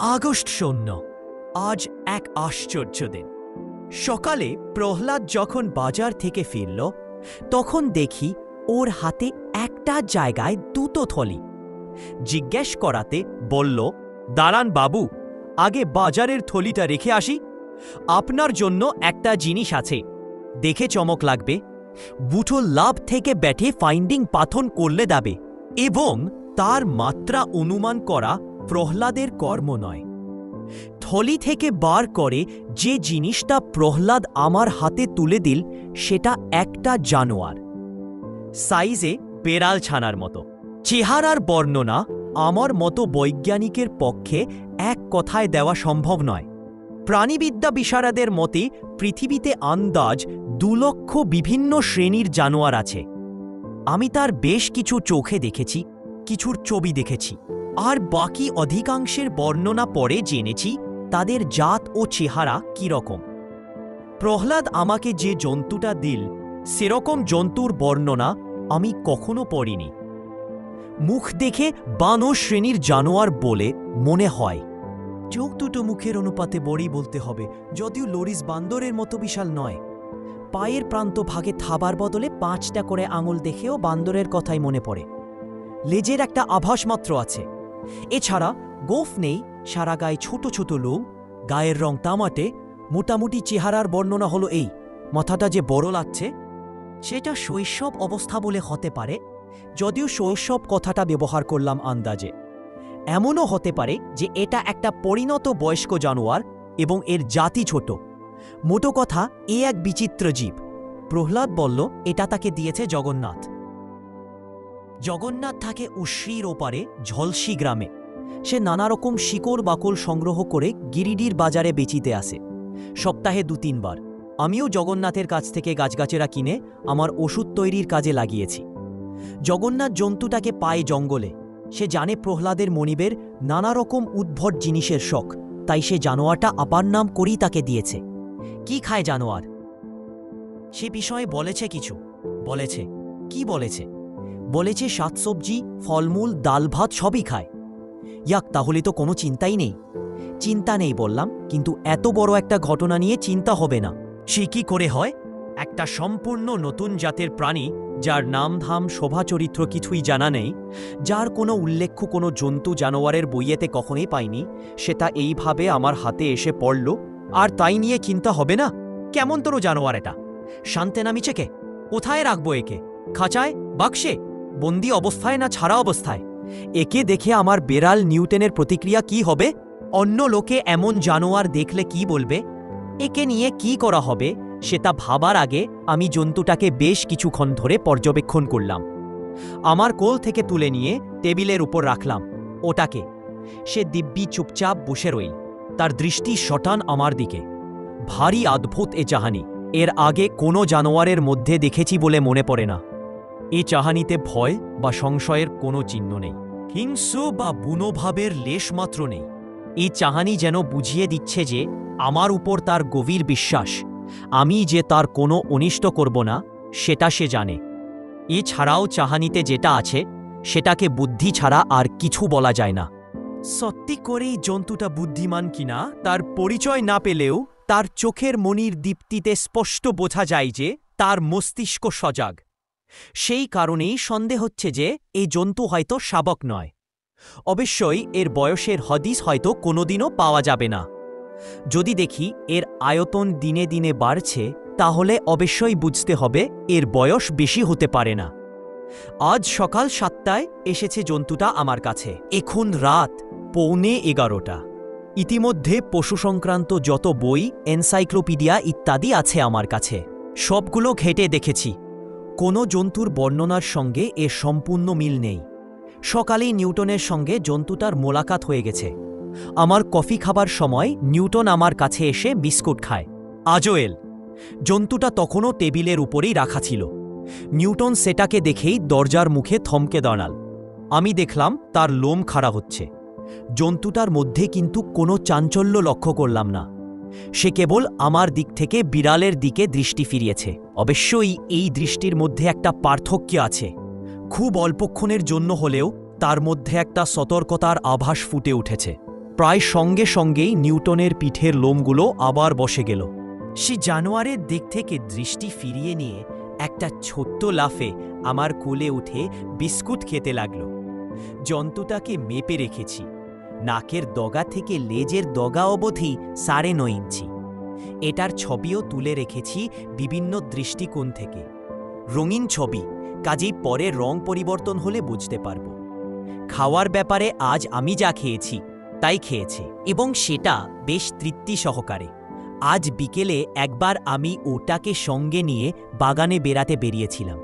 August ০ আজ এক আশ্চর্য দিন। সকালে প্রহ্লাদ যখন বাজার থেকে ফিরল তখন দেখি ওর হাতে একটা জায়গায় দুটো থলি। জিজ্ঞেস করাতে বলল, দাঁড়ান বাবু, আগে বাজারের থলিটা রেখে আসি। আপনার জন্য একটা জিনিস আছে, দেখে চমক লাগবে। বুটো লাভ থেকে ব্যাটে ফাইন্ডিং পাথন করলে দেবে এবং তার মাত্রা অনুমান করা প্রহ্লাদের কর্ম নয়। থলি থেকে বার করে যে জিনিসটা প্রহ্লাদ আমার হাতে তুলে দিল সেটা একটা জানোয়ার, সাইজে বেড়াল ছানার মতো। চেহারার বর্ণনা আমার মতো বৈজ্ঞানিকের পক্ষে এক কথায় দেওয়া সম্ভব নয়। প্রাণীবিদ্যা বিশারদের মতে পৃথিবীতে আন্দাজ ২ লক্ষ বিভিন্ন শ্রেণীর জানোয়ার আছে। আমি তার বেশ কিছু চোখে দেখেছি, কিছুর ছবি দেখেছি, আর বাকি অধিকাংশের বর্ণনা পরে জেনেছি তাদের জাত ও চেহারা কীরকম। প্রহ্লাদ আমাকে যে জন্তুটা দিল সেরকম জন্তুর বর্ণনা আমি কখনো পড়িনি। মুখ দেখে বানর শ্রেণীর জানোয়ার বলে মনে হয়। চোখ দুটো মুখের অনুপাতে বড়ই বলতে হবে, যদিও লরিস বান্দরের মতো বিশাল নয়। পায়ের প্রান্ত ভাগে থাবার বদলে ৫টা করে আঙুল দেখেও বান্দরের কথাই মনে পড়ে। লেজের একটা আভাস মাত্র আছে। এছাড়া গোঁফ নেই, সারা গায়ে ছোট ছোট লোম, গায়ের রং তামাটে। মোটামুটি চেহারার বর্ণনা হলো এই, মাথাটা যে বড় লাগছে সেটা শৈশব অবস্থা বলে হতে পারে, যদিও শৈশব কথাটা ব্যবহার করলাম আন্দাজে। এমনও হতে পারে যে এটা একটা পরিণত বয়স্ক জানোয়ার এবং এর জাতি ছোট। মোটো কথা এ এক বিচিত্র জীব। প্রহ্লাদ বলল এটা তাকে দিয়েছে জগন্নাথ। জগন্নাথ থাকে উশ্রীর ওপারে ঝলসি গ্রামে। সে নানারকম শিকড় বাকল সংগ্রহ করে গিরিডির বাজারে বেচিতে আসে, সপ্তাহে ২-৩ বার। আমিও জগন্নাথের কাছ থেকে গাছগাছেরা কিনে আমার ওষুধ তৈরির কাজে লাগিয়েছি। জগন্নাথ জন্তুটাকে পায় জঙ্গলে। সে জানে প্রহ্লাদের মনিবের নানারকম উদ্ভট জিনিসের শখ, তাই সে জানোয়ারটা আপার নাম করেই তাকে দিয়েছে। কি খায় জানোয়ার সে বিষয়ে বলেছে কিছু। বলেছে কি বলেছে? বলেছে শাকসবজি, ফলমূল, ডাল ভাত সবই খায়। ইয়াক, তাহলে তো কোনো চিন্তাই নেই। চিন্তা নেই বললাম, কিন্তু এত বড় একটা ঘটনা নিয়ে চিন্তা হবে না সে কি করে হয়? একটা সম্পূর্ণ নতুন জাতের প্রাণী, যার নাম ধাম শোভা চরিত্র কিছুই জানা নেই, যার কোনো উল্লেখ্য কোনো জন্তু জানোয়ারের বইয়েতে কখনোই পাইনি, সেটা এইভাবে আমার হাতে এসে পড়ল, আর তাই নিয়ে চিন্তা হবে না? কেমন তোর জানোয়ার এটা? শান্তে নামিছে কে? কোথায় রাখবো একে? খাঁচায়, বাক্সে, বন্দি অবস্থায় না ছাড়া অবস্থায়? একে দেখে আমার বেড়াল নিউটনের প্রতিক্রিয়া কি হবে? অন্য লোকে এমন জানোয়ার দেখলে কি বলবে? একে নিয়ে কি করা হবে সেটা ভাবার আগে আমি জন্তুটাকে বেশ কিছুক্ষণ ধরে পর্যবেক্ষণ করলাম। আমার কোল থেকে তুলে নিয়ে টেবিলের উপর রাখলাম ওটাকে। সে দিব্যি চুপচাপ বসে রইল, তার দৃষ্টি সটান আমার দিকে। ভারী অদ্ভুত এ চাহানি, এর আগে কোনো জানোয়ারের মধ্যে দেখেছি বলে মনে পড়ে না। এ চাহানিতে ভয় বা সংশয়ের কোনো চিহ্ন নেই, হিংস্র বা বুনোভাবের লেশমাত্র নেই। এই চাহানি যেন বুঝিয়ে দিচ্ছে যে আমার উপর তার গভীর বিশ্বাস, আমি যে তার কোনো অনিষ্ট করব না সেটা সে জানে। এছাড়াও চাহানিতে যেটা আছে সেটাকে বুদ্ধি ছাড়া আর কিছু বলা যায় না। সত্যি করেই জন্তুটা বুদ্ধিমান কিনা তার পরিচয় না পেলেও তার চোখের মণির দীপ্তিতে স্পষ্ট বোঝা যায় যে তার মস্তিষ্ক সজাগ। সেই কারণেই সন্দেহ হচ্ছে যে এই জন্তু হয়তো শাবক নয়। অবশ্যই এর বয়সের হদিস হয়তো কোনোদিনও পাওয়া যাবে না। যদি দেখি এর আয়তন দিনে দিনে বাড়ছে, তাহলে অবশ্যই বুঝতে হবে এর বয়স বেশি হতে পারে না। আজ সকাল 7টায় এসেছে জন্তুটা আমার কাছে, এখন রাত 11:15। ইতিমধ্যে পশু সংক্রান্ত যত বই, এনসাইক্লোপিডিয়া ইত্যাদি আছে আমার কাছে, সবগুলো ঘেঁটে দেখেছি। কোনো জন্তুর বর্ণনার সঙ্গে এর সম্পূর্ণ মিল নেই। সকালেই নিউটনের সঙ্গে জন্তুটার মোলাকাত হয়ে গেছে। আমার কফি খাবার সময় নিউটন আমার কাছে এসে বিস্কুট খায়। আজও এল। জন্তুটা তখনও টেবিলের উপরেই রাখা ছিল। নিউটন সেটাকে দেখেই দরজার মুখে থমকে দাঁড়াল। আমি দেখলাম তার লোম খাড়া হচ্ছে। জন্তুটার মধ্যে কিন্তু কোনো চাঞ্চল্য লক্ষ্য করলাম না। সে কেবল আমার দিক থেকে বিড়ালের দিকে দৃষ্টি ফিরিয়েছে। অবশ্যই এই দৃষ্টির মধ্যে একটা পার্থক্য আছে। খুব অল্পক্ষণের জন্য হলেও তার মধ্যে একটা সতর্কতার আভাস ফুটে উঠেছে। প্রায় সঙ্গে সঙ্গেই নিউটনের পিঠের লোমগুলো আবার বসে গেল। সে জানোয়ারের দিক থেকে দৃষ্টি ফিরিয়ে নিয়ে একটা ছোট্ট লাফে আমার কোলে উঠে বিস্কুট খেতে লাগল। জন্তুটাকে মেপে রেখেছি। নাকের ডগা থেকে লেজের ডগা অবধি 9.5 ইঞ্চি। এটার ছবিও তুলে রেখেছি বিভিন্ন দৃষ্টিকোণ থেকে। রঙিন ছবি, কাজেই পরে রং পরিবর্তন হলে বুঝতে পারব। খাওয়ার ব্যাপারে আজ আমি যা খেয়েছি তাই খেয়েছে, এবং সেটা বেশ তৃপ্তি সহকারে। আজ বিকেলে একবার আমি ওটাকে সঙ্গে নিয়ে বাগানে বেড়াতে বেরিয়েছিলাম।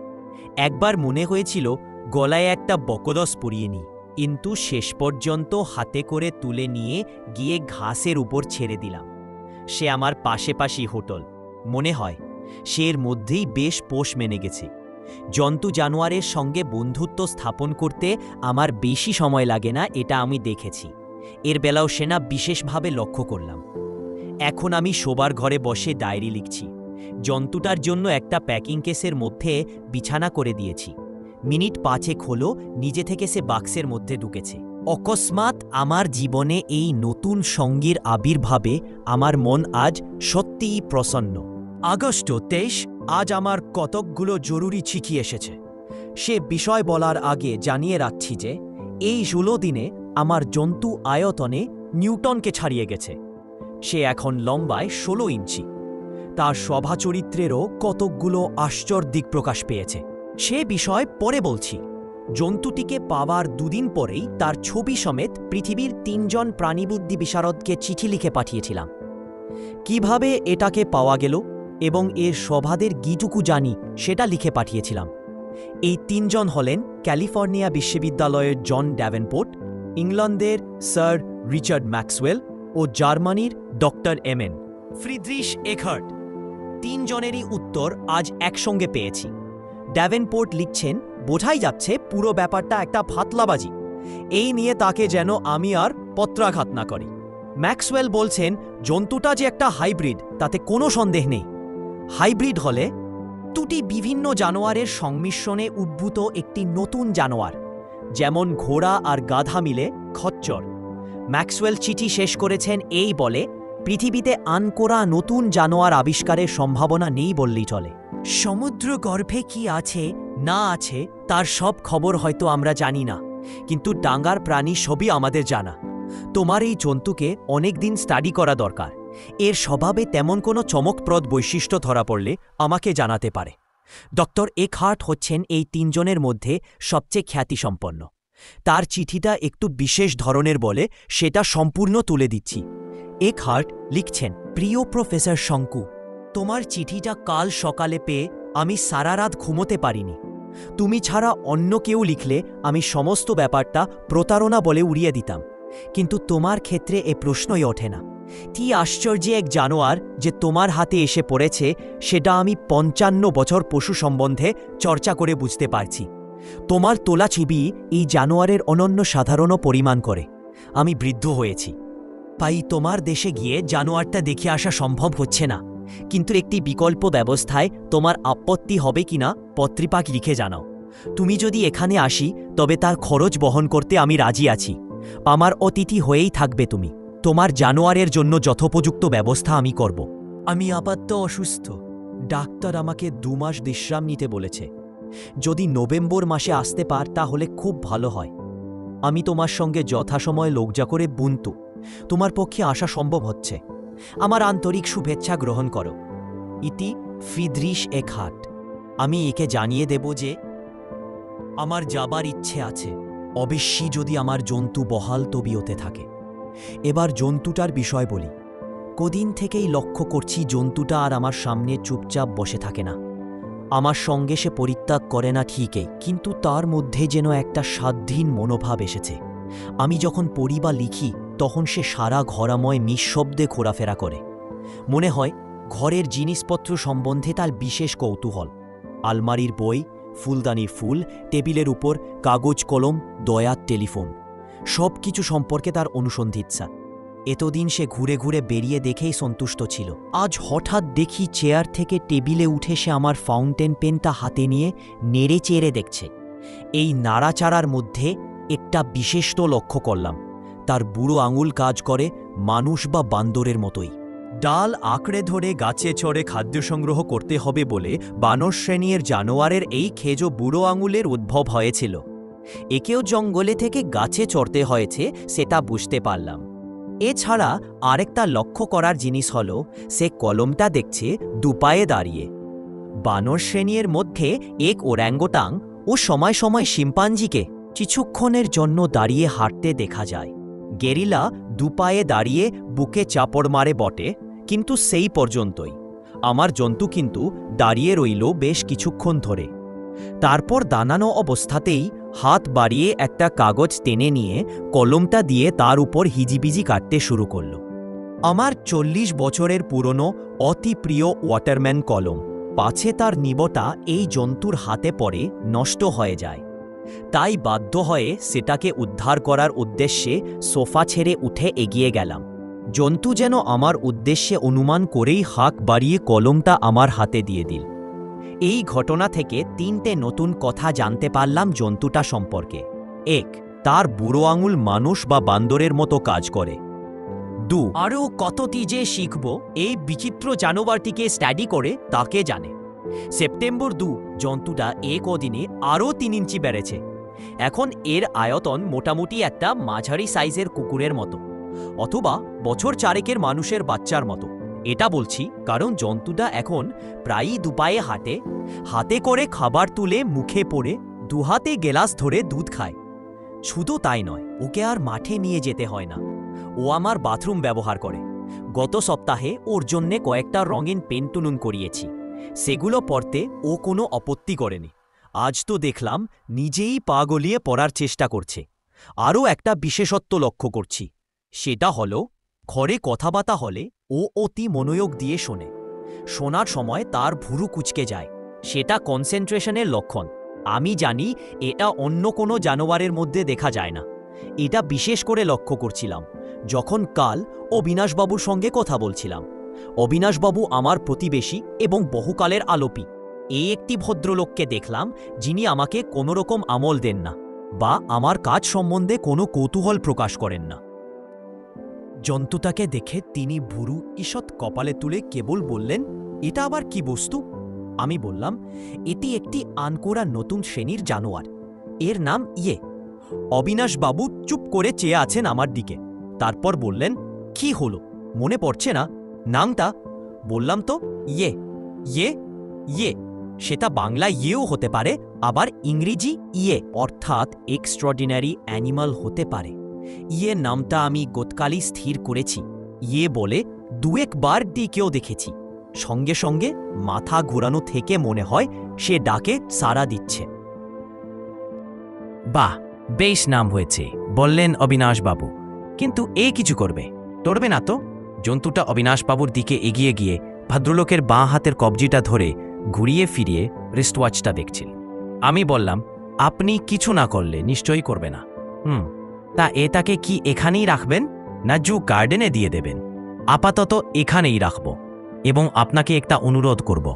একবার মনে হয়েছিল গলায় একটা বকদস পরিয়ে নিই, কিন্তু শেষ পর্যন্ত হাতে করে তুলে নিয়ে গিয়ে ঘাসের উপর ছেড়ে দিলাম। সে আমার পাশাপাশি হোটেল, মনে হয় সে এর মধ্যেই বেশ পোষ মেনে গেছে। জন্তু জানোয়ারের সঙ্গে বন্ধুত্ব স্থাপন করতে আমার বেশি সময় লাগে না, এটা আমি দেখেছি। এর বেলাও সেনা বিশেষভাবে লক্ষ্য করলাম। এখন আমি শোবার ঘরে বসে ডায়েরি লিখছি। জন্তুটার জন্য একটা প্যাকিং কেসের মধ্যে বিছানা করে দিয়েছি। মিনিট 5 হলো নিজে থেকে সে বাক্সের মধ্যে ঢুকেছে। অকস্মাৎ আমার জীবনে এই নতুন সঙ্গীর আবির্ভাবে আমার মন আজ সত্যিই প্রসন্ন। আগস্ট 23, আজ আমার কতকগুলো জরুরি চিঠি এসেছে। সে বিষয় বলার আগে জানিয়ে রাখছি যে এই 16 দিনে আমার জন্তু আয়তনে নিউটনকে ছাড়িয়ে গেছে। সে এখন লম্বায় 16 ইঞ্চি। তার স্বভাব চরিত্রেরও কতকগুলো আশ্চর্য দিক প্রকাশ পেয়েছে। সে বিষয় পরে বলছি। জন্তুটিকে পাওয়ার 2 দিন পরেই তার ছবি সমেত পৃথিবীর 3 জন প্রাণীবুদ্ধি বিশারদকে চিঠি লিখে পাঠিয়েছিলাম। কিভাবে এটাকে পাওয়া গেল এবং এর স্বভাবের গিটুকু জানি সেটা লিখে পাঠিয়েছিলাম। এই 3 জন হলেন ক্যালিফোর্নিয়া বিশ্ববিদ্যালয়ের জন ড্যাভেনপোর্ট, ইংল্যান্ডের স্যার রিচার্ড ম্যাক্সওয়েল ও জার্মানির ডক্টর এমএন ফ্রিডরিশ এখার্ট। 3 জনেরই উত্তর আজ একসঙ্গে পেয়েছি। ড্যাভেনপোর্ট লিখছেন, বোঝাই যাচ্ছে পুরো ব্যাপারটা একটা ফাতলাবাজি। এই নিয়ে তাকে যেন আমি আর পত্রাঘাত না করি। ম্যাক্সওয়েল বলছেন, জন্তুটা যে একটা হাইব্রিড তাতে কোনো সন্দেহ নেই। হাইব্রিড হলে দুটি বিভিন্ন জানোয়ারের সংমিশ্রণে উদ্ভূত একটি নতুন জানোয়ার, যেমন ঘোড়া আর গাধা মিলে খচ্চর। ম্যাক্সওয়েল চিঠি শেষ করেছেন এই বলে, পৃথিবীতে আনকোরা নতুন জানোয়ার আবিষ্কারের সম্ভাবনা নেই বললেই চলে। সমুদ্র গর্ভে কি আছে না আছে তার সব খবর হয়তো আমরা জানি না, কিন্তু ডাঙ্গার প্রাণী সবই আমাদের জানা। তোমার এই জন্তুকে অনেক দিন স্টাডি করা দরকার। এর স্বভাবে তেমন কোনো চমকপ্রদ বৈশিষ্ট্য ধরা পড়লে আমাকে জানাতে পারে। ডক্টর এখার্ট হচ্ছেন এই 3 জনের মধ্যে সবচেয়ে খ্যাতিসম্পন্ন। তার চিঠিটা একটু বিশেষ ধরনের বলে সেটা সম্পূর্ণ তুলে দিচ্ছি। এখার্ট লিখছেন, প্রিয় প্রফেসর শঙ্কু, তোমার চিঠিটা কাল সকালে পেয়ে আমি সারা রাত ঘুমোতে পারিনি। তুমি ছাড়া অন্য কেউ লিখলে আমি সমস্ত ব্যাপারটা প্রতারণা বলে উড়িয়ে দিতাম, কিন্তু তোমার ক্ষেত্রে এ প্রশ্নই ওঠে না। কি আশ্চর্য এক জানোয়ার যে তোমার হাতে এসে পড়েছে সেটা আমি 55 বছর পশু সম্বন্ধে চর্চা করে বুঝতে পারছি। তোমার তোলা ছবি এই জানোয়ারের অনন্য সাধারণ পরিমাণ করে। আমি বৃদ্ধ হয়েছি, তাই তোমার দেশে গিয়ে জানোয়ারটা দেখে আসা সম্ভব হচ্ছে না, কিন্তু একটি বিকল্প ব্যবস্থায় তোমার আপত্তি হবে কিনা পত্রিপাক লিখে জানাও। তুমি যদি এখানে আসি তবে তার খরচ বহন করতে আমি রাজি আছি। আমার অতিথি হয়েই থাকবে তুমি। তোমার জানোয়ারের জন্য যথোপযুক্ত ব্যবস্থা আমি করব। আমি আপাতত অসুস্থ। ডাক্তার আমাকে 2 মাস বিশ্রাম নিতে বলেছে। যদি নভেম্বর মাসে আসতে পার তাহলে খুব ভালো হয়। আমি তোমার সঙ্গে যথাসময়ে লোকজা করে বুনতু। তোমার পক্ষে আসা সম্ভব হচ্ছে। আমার আন্তরিক শুভেচ্ছা গ্রহণ করো। ইতি ফ্রিডরিশ এখার্ট। আমি একে জানিয়ে দেব যে আমার যাবার ইচ্ছে আছে, অবশ্যই যদি আমার জন্তু বহাল তবিয়তে থাকে। এবার জন্তুটার বিষয় বলি। কদিন থেকেই লক্ষ্য করছি জন্তুটা আর আমার সামনে চুপচাপ বসে থাকে না। আমার সঙ্গে সে পরিত্যাগ করে না ঠিকই, কিন্তু তার মধ্যে যেন একটা স্বাধীন মনোভাব এসেছে। আমি যখন পড়ি বা লিখি তখন সে সারা ঘরাময় নিঃশব্দে ঘোরাফেরা করে। মনে হয় ঘরের জিনিসপত্র সম্বন্ধে তার বিশেষ কৌতূহল। আলমারির বই, ফুলদানির ফুল, টেবিলের উপর কাগজ কলম, দয়ার টেলিফোন, সব কিছু সম্পর্কে তার অনুসন্ধিৎসা। এতদিন সে ঘুরে ঘুরে বেরিয়ে দেখেই সন্তুষ্ট ছিল। আজ হঠাৎ দেখি চেয়ার থেকে টেবিলে উঠে সে আমার ফাউন্টেন পেনটা হাতে নিয়ে নেড়ে চেড়ে দেখছে। এই নাড়াচাড়ার মধ্যে একটা বিশেষ তো লক্ষ্য করলাম, তার বুড়ো আঙুল কাজ করে মানুষ বা বান্দরের মতোই। ডাল আঁকড়ে ধরে গাছে চড়ে খাদ্য সংগ্রহ করতে হবে বলে বানর শ্রেণীর জানোয়ারের এই খেজো বুড়ো আঙুলের উদ্ভব হয়েছিল। একেও জঙ্গলে থেকে গাছে চড়তে হয়েছে সেটা বুঝতে পারলাম। এছাড়া আরেকটা লক্ষ্য করার জিনিস হলো সে কলমটা দেখছে দুপায়ে দাঁড়িয়ে। বানর শ্রেণীর মধ্যে এক ওরাঙ্গোটাং ও সময় সময় শিম্পাঞ্জিকে কিছুক্ষণের জন্য দাঁড়িয়ে হাঁটতে দেখা যায়। গেরিলা দুপায়ে দাঁড়িয়ে বুকে চাপড় মারে বটে, কিন্তু সেই পর্যন্তই। আমার জন্তু কিন্তু দাঁড়িয়ে রইল বেশ কিছুক্ষণ ধরে। তারপর দাঁড়ানো অবস্থাতেই হাত বাড়িয়ে একটা কাগজ টেনে নিয়ে কলমটা দিয়ে তার উপর হিজিবিজি কাটতে শুরু করল। আমার 40 বছরের পুরনো অতি প্রিয় ওয়াটারম্যান কলম, পাছে তার নিবটা এই জন্তুর হাতে পড়ে নষ্ট হয়ে যায়। তাই বাধ্য হয়ে সেটাকে উদ্ধার করার উদ্দেশ্যে সোফা ছেড়ে উঠে এগিয়ে গেলাম। জন্তু যেন আমার উদ্দেশ্যে অনুমান করেই হাঁক বাড়িয়ে কলমটা আমার হাতে দিয়ে দিল। এই ঘটনা থেকে 3টে নতুন কথা জানতে পারলাম জন্তুটা সম্পর্কে। 1, তার বুড়ো আঙুল মানুষ বা বান্দরের মতো কাজ করে। 2, আরও কতটি যে শিখব এই বিচিত্র জানোয়ারটিকে স্টাডি করে তাকে জানে। সেপ্টেম্বর 2 জন্তুটা কদিনে আরও 3 ইঞ্চি বেড়েছে। এখন এর আয়তন মোটামুটি একটা মাঝারি সাইজের কুকুরের মতো, অথবা বছর 4 মানুষের বাচ্চার মতো। এটা বলছি কারণ জন্তুটা এখন প্রায়ই দুপায়ে হাঁটে, হাতে করে খাবার তুলে মুখে পড়ে, দুহাতে গেলাস ধরে দুধ খায়। শুধু তাই নয়, ওকে আর মাঠে নিয়ে যেতে হয় না, ও আমার বাথরুম ব্যবহার করে। গত সপ্তাহে ওর জন্যে কয়েকটা রঙিন পেন টুনুন করিয়েছি, সেগুলো পড়তে ও কোনো আপত্তি করেনি। আজ তো দেখলাম নিজেই পা গলিয়ে পড়ার চেষ্টা করছে। আরও একটা বিশেষত্ব লক্ষ্য করছি, সেটা হলো ঘরে কথাবার্তা হলে ও অতি মনোযোগ দিয়ে শোনে। শোনার সময় তার ভুরু কুঁচকে যায়, সেটা কনসেন্ট্রেশনের লক্ষণ। আমি জানি এটা অন্য কোনো জানোয়ারের মধ্যে দেখা যায় না। এটা বিশেষ করে লক্ষ্য করছিলাম যখন কাল অবিনাশবাবুর সঙ্গে কথা বলছিলাম। অবিনাশবাবু আমার প্রতিবেশী এবং বহুকালের আলোপি। এই একটি ভদ্রলোককে দেখলাম যিনি আমাকে কোনোরকম আমল দেন না বা আমার কাজ সম্বন্ধে কোনো কৌতূহল প্রকাশ করেন না। জন্তুটাকে দেখে তিনি ভুরু ঈষৎ কপালে তুলে কেবল বললেন, এটা আবার কি বস্তু? আমি বললাম, এটি একটি আনকোরা নতুন শ্রেণীর জানোয়ার, এর নাম ইয়ে। অবিনাশবাবু চুপ করে চেয়ে আছেন আমার দিকে। তারপর বললেন, কি হলো, মনে পড়ছে না নামটা? বললাম তো, ইয়ে। ইয়ে ইয়ে সেটা বাংলা ইয়েও হতে পারে, আবার ইংরেজি ইয়ে অর্থাৎ এক্সট্রাঅর্ডিনারি অ্যানিমাল হতে পারে। ইয়ে নামটা আমি গতকালই স্থির করেছি। ইয়ে বলে 2-1 বার দিকেও দেখেছি। সঙ্গে সঙ্গে মাথা ঘোরানো থেকে মনে হয় সে ডাকে সাড়া দিচ্ছে। বাহ, বেশ নাম হয়েছে বললেন অবিনাশবাবু, কিন্তু এ কিছু করবে টরবে না তো? জন্তুটা অবিনাশবাবুর দিকে এগিয়ে গিয়ে ভদ্রলোকের বাঁ হাতের কবজিটা ধরে ঘুরিয়ে ফিরিয়ে রিস্টওয়াচটা দেখছিল। আমি বললাম, আপনি কিছু না করলে নিশ্চয়ই করবে না। তা এটাকে কি এখানেই রাখবেন না জু গার্ডেনে দিয়ে দেবেন? আপাতত এখানেই রাখব, এবং আপনাকে একটা অনুরোধ করব।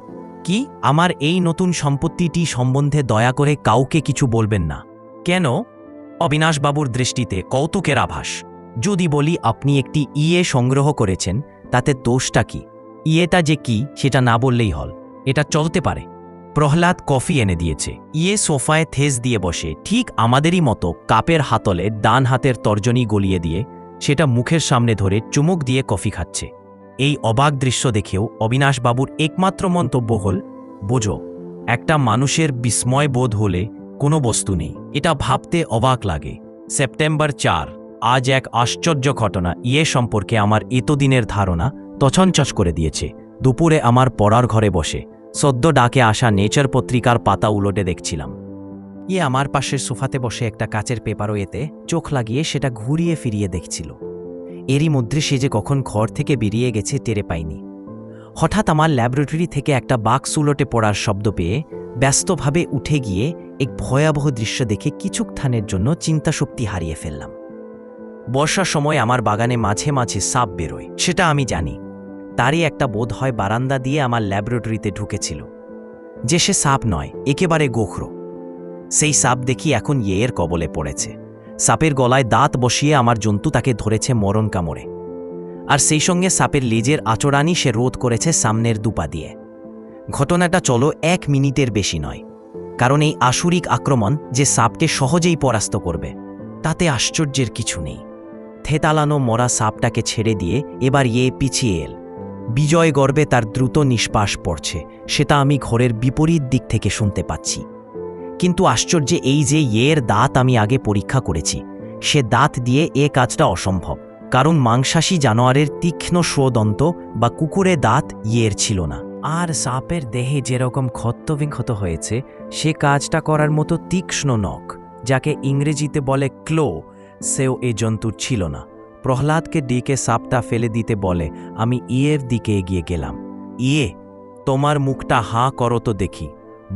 কি? আমার এই নতুন সম্পত্তিটি সম্বন্ধে দয়া করে কাউকে কিছু বলবেন না। কেন? অবিনাশবাবুর দৃষ্টিতে কৌতুকের আভাস। যদি বলি আপনি একটি ইয়ে সংগ্রহ করেছেন, তাতে দোষটা কি? ইয়েটা যে কি সেটা না বললেই হল। এটা চলতে পারে। প্রহ্লাদ কফি এনে দিয়েছে। ইয়ে সোফায় থেস দিয়ে বসে ঠিক আমাদেরই মতো কাপের হাতলে ডান হাতের তর্জনী গলিয়ে দিয়ে সেটা মুখের সামনে ধরে চুমুক দিয়ে কফি খাচ্ছে। এই অবাক দৃশ্য দেখেও অবিনাশবাবুর একমাত্র মন্তব্য হল, বোঝো, একটা মানুষের বিস্ময় বোধ হলে কোনো বস্তু নেই। এটা ভাবতে অবাক লাগে। সেপ্টেম্বর 4 আজ এক আশ্চর্য ঘটনা ইয়ে সম্পর্কে আমার এতদিনের ধারণা তছনছস করে দিয়েছে। দুপুরে আমার পড়ার ঘরে বসে সদ্য ডাকে আসা নেচার পত্রিকার পাতা উলটে দেখছিলাম। ইয়ে আমার পাশের সোফাতে বসে একটা কাচের পেপারওয়েতে চোখ লাগিয়ে সেটা ঘুরিয়ে ফিরিয়ে দেখছিল। এরই মধ্যে সে যে কখন ঘর থেকে বেরিয়ে গেছে টেরে পাইনি। হঠাৎ আমার ল্যাবরেটরি থেকে একটা বাক্স উলটে পড়ার শব্দ পেয়ে ব্যস্তভাবে উঠে গিয়ে এক ভয়াবহ দৃশ্য দেখে কিছুক্ষণের জন্য চিন্তাশক্তি হারিয়ে ফেললাম। বর্ষার সময় আমার বাগানে মাঝে মাঝে সাপ বেরোয়, সেটা আমি জানি। তারই একটা বোধ হয় বারান্দা দিয়ে আমার ল্যাবরেটরিতে ঢুকেছিল। যে সে সাপ নয়, একেবারে গোখরো। সেই সাপ দেখি এখন ইয়ের কবলে পড়েছে। সাপের গলায় দাঁত বসিয়ে আমার জন্তু তাকে ধরেছে মরণ কামড়ে, আর সেই সঙ্গে সাপের লেজের আচড়ানি সে রোধ করেছে সামনের দুপা দিয়ে। ঘটনাটা চলো 1 মিনিটের বেশি নয়, কারণ এই আসুরিক আক্রমণ যে সাপকে সহজেই পরাস্ত করবে তাতে আশ্চর্যের কিছু নেই। থেতালানো মরা সাপটাকে ছেড়ে দিয়ে এবার পিছিয়ে এল। বিজয় গর্বে তার দ্রুত নিঃশ্বাস পড়ছে, সেটা আমি ঘরের বিপরীত দিক থেকে শুনতে পাচ্ছি। কিন্তু আশ্চর্য এই যে এর দাঁত আমি আগে পরীক্ষা করেছি, সে দাঁত দিয়ে কাজটা অসম্ভব, কারণ মাংসাশী জানোয়ারের তীক্ষ্ণ স্বদন্ত বা কুকুরের দাঁত এর ছিল না। আর সাপের দেহে যেরকম ক্ষতবিক্ষত হয়েছে, সে কাজটা করার মতো তীক্ষ্ণ নখ, যাকে ইংরেজিতে বলে ক্লো, সেও এ জন্তুর ছিল না। প্রহ্লাদকে ডেকে সাপটা ফেলে দিতে বলে আমি ইয়ের দিকে এগিয়ে গেলাম। তোমার মুখটা হাঁ করো তো দেখি।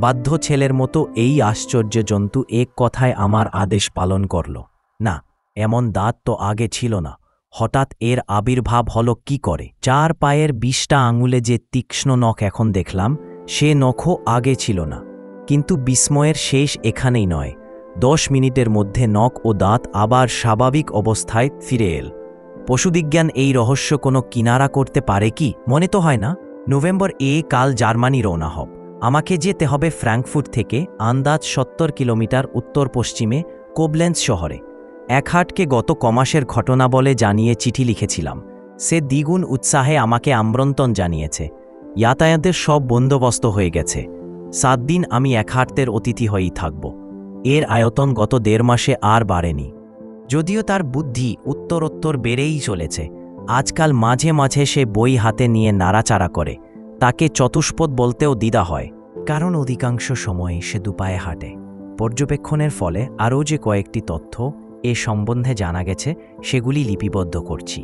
বাধ্য ছেলের মতো এই আশ্চর্য জন্তু এক কথায় আমার আদেশ পালন করল। না, এমন দাঁত তো আগে ছিল না। হঠাৎ এর আবির্ভাব হলো কি করে? 4 পায়ের 20টা আঙুলে যে তীক্ষ্ণ নখ এখন দেখলাম, সে নখও আগে ছিল না। কিন্তু বিস্ময়ের শেষ এখানেই নয়। 10 মিনিটের মধ্যে নখ ও দাঁত আবার স্বাভাবিক অবস্থায় ফিরে এল। পশুবিজ্ঞান এই রহস্য কোনো কিনারা করতে পারে কি? মনে তো হয় না। নভেম্বর কাল জার্মানি রওনা হব। আমাকে যেতে হবে ফ্র্যাঙ্কফুর্ট থেকে আন্দাজ 70 কিলোমিটার উত্তর পশ্চিমে কোবলেন্স শহরে। একহার্টকে গত কমাসের ঘটনা বলে জানিয়ে চিঠি লিখেছিলাম। সে দ্বিগুণ উৎসাহে আমাকে আমন্ত্রণ জানিয়েছে। যাতায়াতের সব বন্দোবস্ত হয়ে গেছে। 7 দিন আমি একহার্টের অতিথি হয়েই থাকব। এর আয়তন গত 1.5 মাসে আর বাড়েনি, যদিও তার বুদ্ধি উত্তরোত্তর বেড়েই চলেছে। আজকাল মাঝে মাঝে সে বই হাতে নিয়ে নাড়াচাড়া করে। তাকে চতুষ্পদ বলতেও দ্বিধা হয়, কারণ অধিকাংশ সময় সে দুপায়ে হাঁটে। পর্যবেক্ষণের ফলে আরও যে কয়েকটি তথ্য এ সম্বন্ধে জানা গেছে, সেগুলি লিপিবদ্ধ করছি।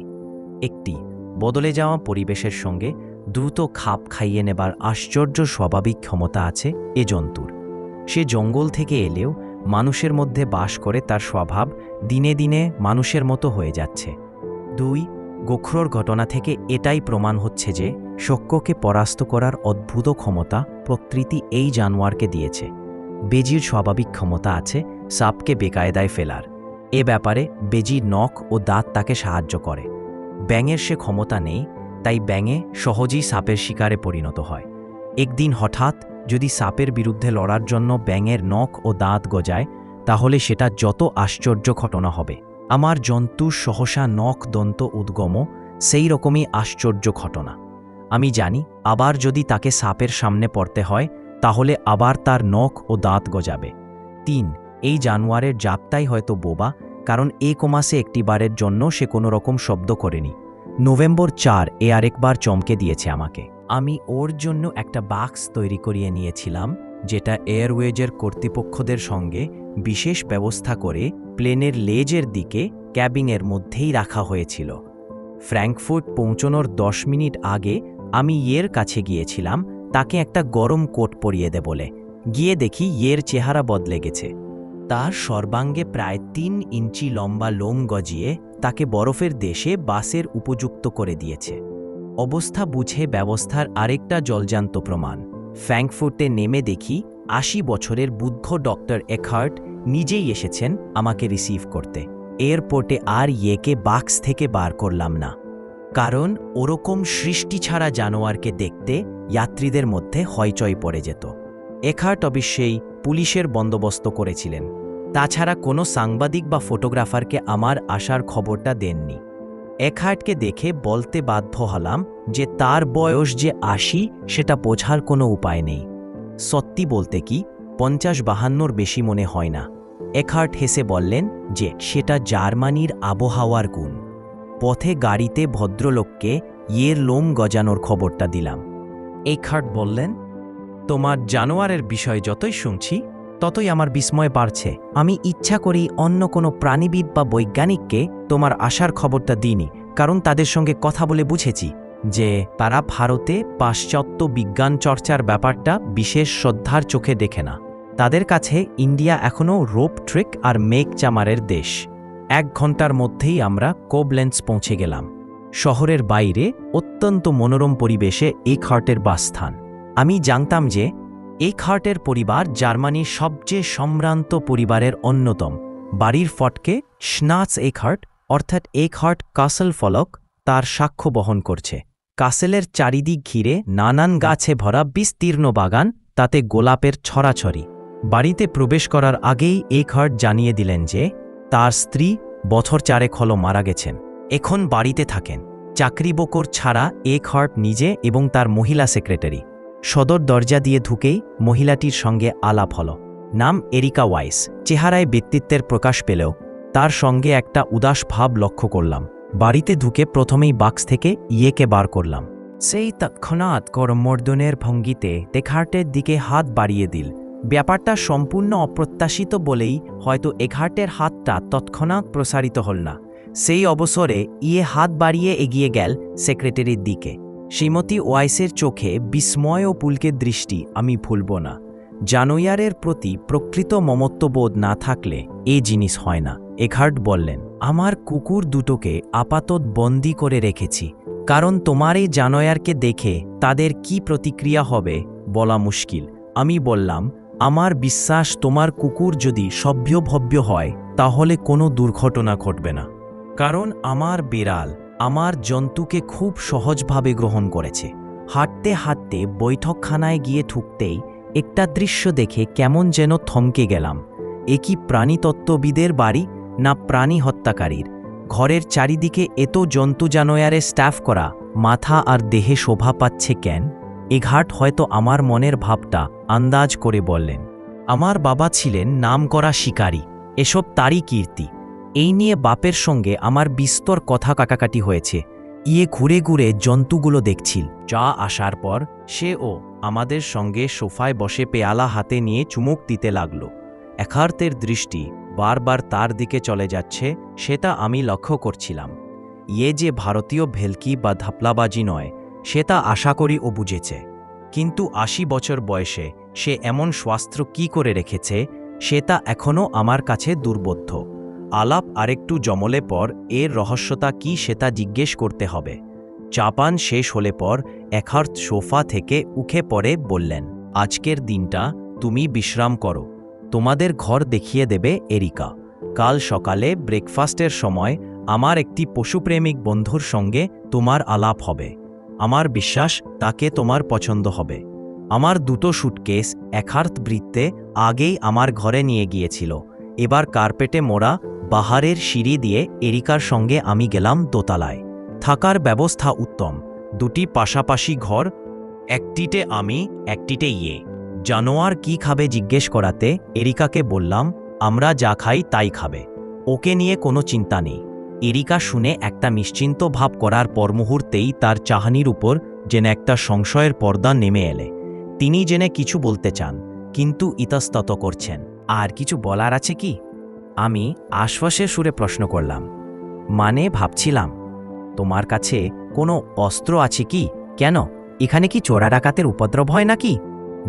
একটি, বদলে যাওয়া পরিবেশের সঙ্গে দ্রুত খাপ খাইয়ে নেবার আশ্চর্য স্বাভাবিক ক্ষমতা আছে এ জন্তুর। সে জঙ্গল থেকে এলেও মানুষের মধ্যে বাস করে তার স্বভাব দিনে দিনে মানুষের মতো হয়ে যাচ্ছে। 2, গোখরোর ঘটনা থেকে এটাই প্রমাণ হচ্ছে যে শক্যকে পরাস্ত করার অদ্ভুত ক্ষমতা প্রকৃতি এই জানোয়ারকে দিয়েছে। বেজির স্বাভাবিক ক্ষমতা আছে সাপকে বেকায়দায় ফেলার। এ ব্যাপারে বেজির নখ ও দাঁত তাকে সাহায্য করে। ব্যাঙের সে ক্ষমতা নেই, তাই ব্যাঙে সহজেই সাপের শিকারে পরিণত হয়। একদিন হঠাৎ যদি সাপের বিরুদ্ধে লড়ার জন্য ব্যাঙের নখ ও দাঁত গজায়, তাহলে সেটা যত আশ্চর্য ঘটনা হবে। আমার জন্তুর সহসা নখ দন্ত উদ্গম সেই রকমই আশ্চর্য ঘটনা। আমি জানি আবার যদি তাকে সাপের সামনে পড়তে হয়, তাহলে আবার তার নখ ও দাঁত গজাবে। 3, এই জানোয়ারের জাতটাই হয়তো বোবা, কারণ মাসে একটিবারের জন্য সে কোনো রকম শব্দ করেনি। নভেম্বর 4 আরেকবার চমকে দিয়েছে আমাকে। আমি ওর জন্য একটা বাক্স তৈরি করিয়ে নিয়েছিলাম, যেটা এয়ারওয়েজের কর্তৃপক্ষদের সঙ্গে বিশেষ ব্যবস্থা করে প্লেনের লেজের দিকে ক্যাবিনের মধ্যেই রাখা হয়েছিল। ফ্র্যাঙ্কফুর্ট পৌঁছানোর 10 মিনিট আগে আমি এর কাছে গিয়েছিলাম তাকে একটা গরম কোট পরিয়ে দে বলে। গিয়ে দেখি এর চেহারা বদলে গেছে। তার সর্বাঙ্গে প্রায় 3 ইঞ্চি লম্বা লোম গজিয়ে তাকে বরফের দেশে বাসের উপযুক্ত করে দিয়েছে। অবস্থা বুঝে ব্যবস্থার আরেকটা জলজান্ত প্রমাণ। ফ্র্যাঙ্কফুর্টে নেমে দেখি 80 বছরের বুদ্ধ ডক্টর একহার্ট নিজেই এসেছেন আমাকে রিসিভ করতে। এয়ারপোর্টে আর একে বাক্স থেকে বার করলাম না, কারণ ওরকম সৃষ্টি ছাড়া জানোয়ারকে দেখতে যাত্রীদের মধ্যে হইচই পড়ে যেত। একহার্ট অবশ্যই পুলিশের বন্দোবস্ত করেছিলেন। তাছাড়া কোনো সাংবাদিক বা ফটোগ্রাফারকে আমার আসার খবরটা দেননি। একহার্টকে দেখে বলতে বাধ্য হলাম যে তার বয়স যে 80 সেটা বোঝার কোনো উপায় নেই। সত্যি বলতে কি 50-52 বেশি মনে হয় না। একহার্ট হেসে বললেন যে সেটা জার্মানির আবহাওয়ার গুণ। পথে গাড়িতে ভদ্রলোককে এর লোম গজানোর খবরটা দিলাম। একহার্ট বললেন, তোমার জানোয়ারের বিষয় যতই শুনছি ততই আমার বিস্ময় বাড়ছে। আমি ইচ্ছা করি অন্য কোনো প্রাণীবিদ বা বৈজ্ঞানিককে তোমার আসার খবরটা দিইনি, কারণ তাদের সঙ্গে কথা বলে বুঝেছি যে তারা ভারতে পাশ্চাত্য বিজ্ঞান চর্চার ব্যাপারটা বিশেষ শ্রদ্ধার চোখে দেখে না। তাদের কাছে ইন্ডিয়া এখনও রোপ ট্রিক আর মেঘ চামারের দেশ। 1 ঘন্টার মধ্যেই আমরা কোবলেন্স পৌঁছে গেলাম। শহরের বাইরে অত্যন্ত মনোরম পরিবেশে একহার্টের বাসস্থান। আমি জানতাম যে একহার্টের পরিবার জার্মানির সবচেয়ে সম্ভ্রান্ত পরিবারের অন্যতম, বাড়ির ফটকে স্নাচ একহার্ট অর্থাৎ একহার্ট কাসল ফলক তার সাক্ষ্য বহন করছে। কাসেলের চারিদিক ঘিরে নানান গাছে ভরা বিস্তীর্ণ বাগান, তাতে গোলাপের ছড়াছড়ি। বাড়িতে প্রবেশ করার আগেই একহার্ট জানিয়ে দিলেন যে তার স্ত্রী বছর 4 হলো মারা গেছেন, এখন বাড়িতে থাকেন। চাকরি বকর ছাড়া একহার্ট নিজে এবং তার মহিলা সেক্রেটারি। সদর দরজা দিয়ে ঢুকেই মহিলাটির সঙ্গে আলাপ হল। নাম এরিকা ওয়াইস। চেহারায় ব্যক্তিত্বের প্রকাশ পেলেও তার সঙ্গে একটা উদাস ভাব লক্ষ্য করলাম। বাড়িতে ঢুকে প্রথমেই বাক্স থেকে ইয়েকে বার করলাম। সেই তৎক্ষণাৎ করমর্দনের ভঙ্গিতে একহার্টের দিকে হাত বাড়িয়ে দিল। ব্যাপারটা সম্পূর্ণ অপ্রত্যাশিত বলেই হয়তো একহার্টের হাতটা তৎক্ষণাৎ প্রসারিত হল না। সেই অবসরে ইয়ে হাত বাড়িয়ে এগিয়ে গেল সেক্রেটারির দিকে। শ্রীমতী ওয়াইসের চোখে বিস্ময় ও পুলকের দৃষ্টি আমি ভুলব না। জানোয়ারের প্রতি প্রকৃত মমত্ববোধ না থাকলে এ জিনিস হয় না। একহার্ট বললেন, আমার কুকুর দুটোকে আপাতত বন্দি করে রেখেছি, কারণ তোমার এই জানোয়ারকে দেখে তাদের কি প্রতিক্রিয়া হবে বলা মুশকিল। আমি বললাম, আমার বিশ্বাস তোমার কুকুর যদি সভ্যভব্য হয় তাহলে কোনো দুর্ঘটনা ঘটবে না, কারণ আমার বিড়াল আমার জন্তুকে খুব সহজভাবে গ্রহণ করেছে। হাঁটতে হাঁটতে বৈঠকখানায় গিয়ে ঠুকতেই একটা দৃশ্য দেখে কেমন যেন থমকে গেলাম। এ কি প্রাণীতত্ত্ববিদের বাড়ি না প্রাণী হত্যাকারীর? ঘরের চারিদিকে এত জন্তু জানোয়ারে স্টাফ করা, মাথা আর দেহে শোভা পাচ্ছে কেন? একহার্ট হয়তো আমার মনের ভাবটা আন্দাজ করে বললেন, আমার বাবা ছিলেন নামকরা শিকারী, এসব তারই কীর্তি। এই নিয়ে বাপের সঙ্গে আমার বিস্তর কথা কাটাকাটি হয়েছে। ইয়ে ঘুরে ঘুরে জন্তুগুলো দেখছিল। যা আসার পর সেও আমাদের সঙ্গে সোফায় বসে পেয়ালা হাতে নিয়ে চুমুক দিতে লাগল। একহার্টের দৃষ্টি বারবার তার দিকে চলে যাচ্ছে, সেটা আমি লক্ষ্য করছিলাম। ইয়ে যে ভারতীয় ভেলকি বা ধাপলাবাজি নয়, সেটা আশা করি ও বুঝেছে। কিন্তু 80 বছর বয়সে সে এমন স্বাস্থ্য কি করে রেখেছে, সেটা এখনও আমার কাছে দুর্বোধ্য। আলাপ আরেকটু জমলে পর এর রহস্যতা কি সেটা জিজ্ঞেস করতে হবে। চাপান শেষ হলে পর একহার্ট সোফা থেকে উঠে পড়ে বললেন, আজকের দিনটা তুমি বিশ্রাম করো, তোমাদের ঘর দেখিয়ে দেবে এরিকা। কাল সকালে ব্রেকফাস্টের সময় আমার একটি পশুপ্রেমিক বন্ধুর সঙ্গে তোমার আলাপ হবে। আমার বিশ্বাস তাকে তোমার পছন্দ হবে। আমার দুটো সুটকেস একহার্ট বৃত্তে আগেই আমার ঘরে নিয়ে গিয়েছিল। এবার কার্পেটে মোড়া বাহারের সিঁড়ি দিয়ে এরিকার সঙ্গে আমি গেলাম দোতলায়। থাকার ব্যবস্থা উত্তম। দুটি পাশাপাশি ঘর, একটিতে আমি, একটিতে ইয়ে। জানোয়ার কি খাবে জিজ্ঞেস করাতে এরিকাকে বললাম, আমরা যা খাই তাই খাবে, ওকে নিয়ে কোনো চিন্তা নেই। এরিকা শুনে একটা নিশ্চিন্ত ভাব করার পর মুহূর্তেই তার চাহানির উপর যেন একটা সংশয়ের পর্দা নেমে এলে। তিনি জেনে কিছু বলতে চান, কিন্তু ইতস্তত করছেন। আর কিছু বলার আছে কি? আমি আশ্বাসের সুরে প্রশ্ন করলাম। মানে ভাবছিলাম, তোমার কাছে কোনো অস্ত্র আছে কি? কেন, এখানে কি চোরা ডাকাতের উপদ্রব হয় নাকি?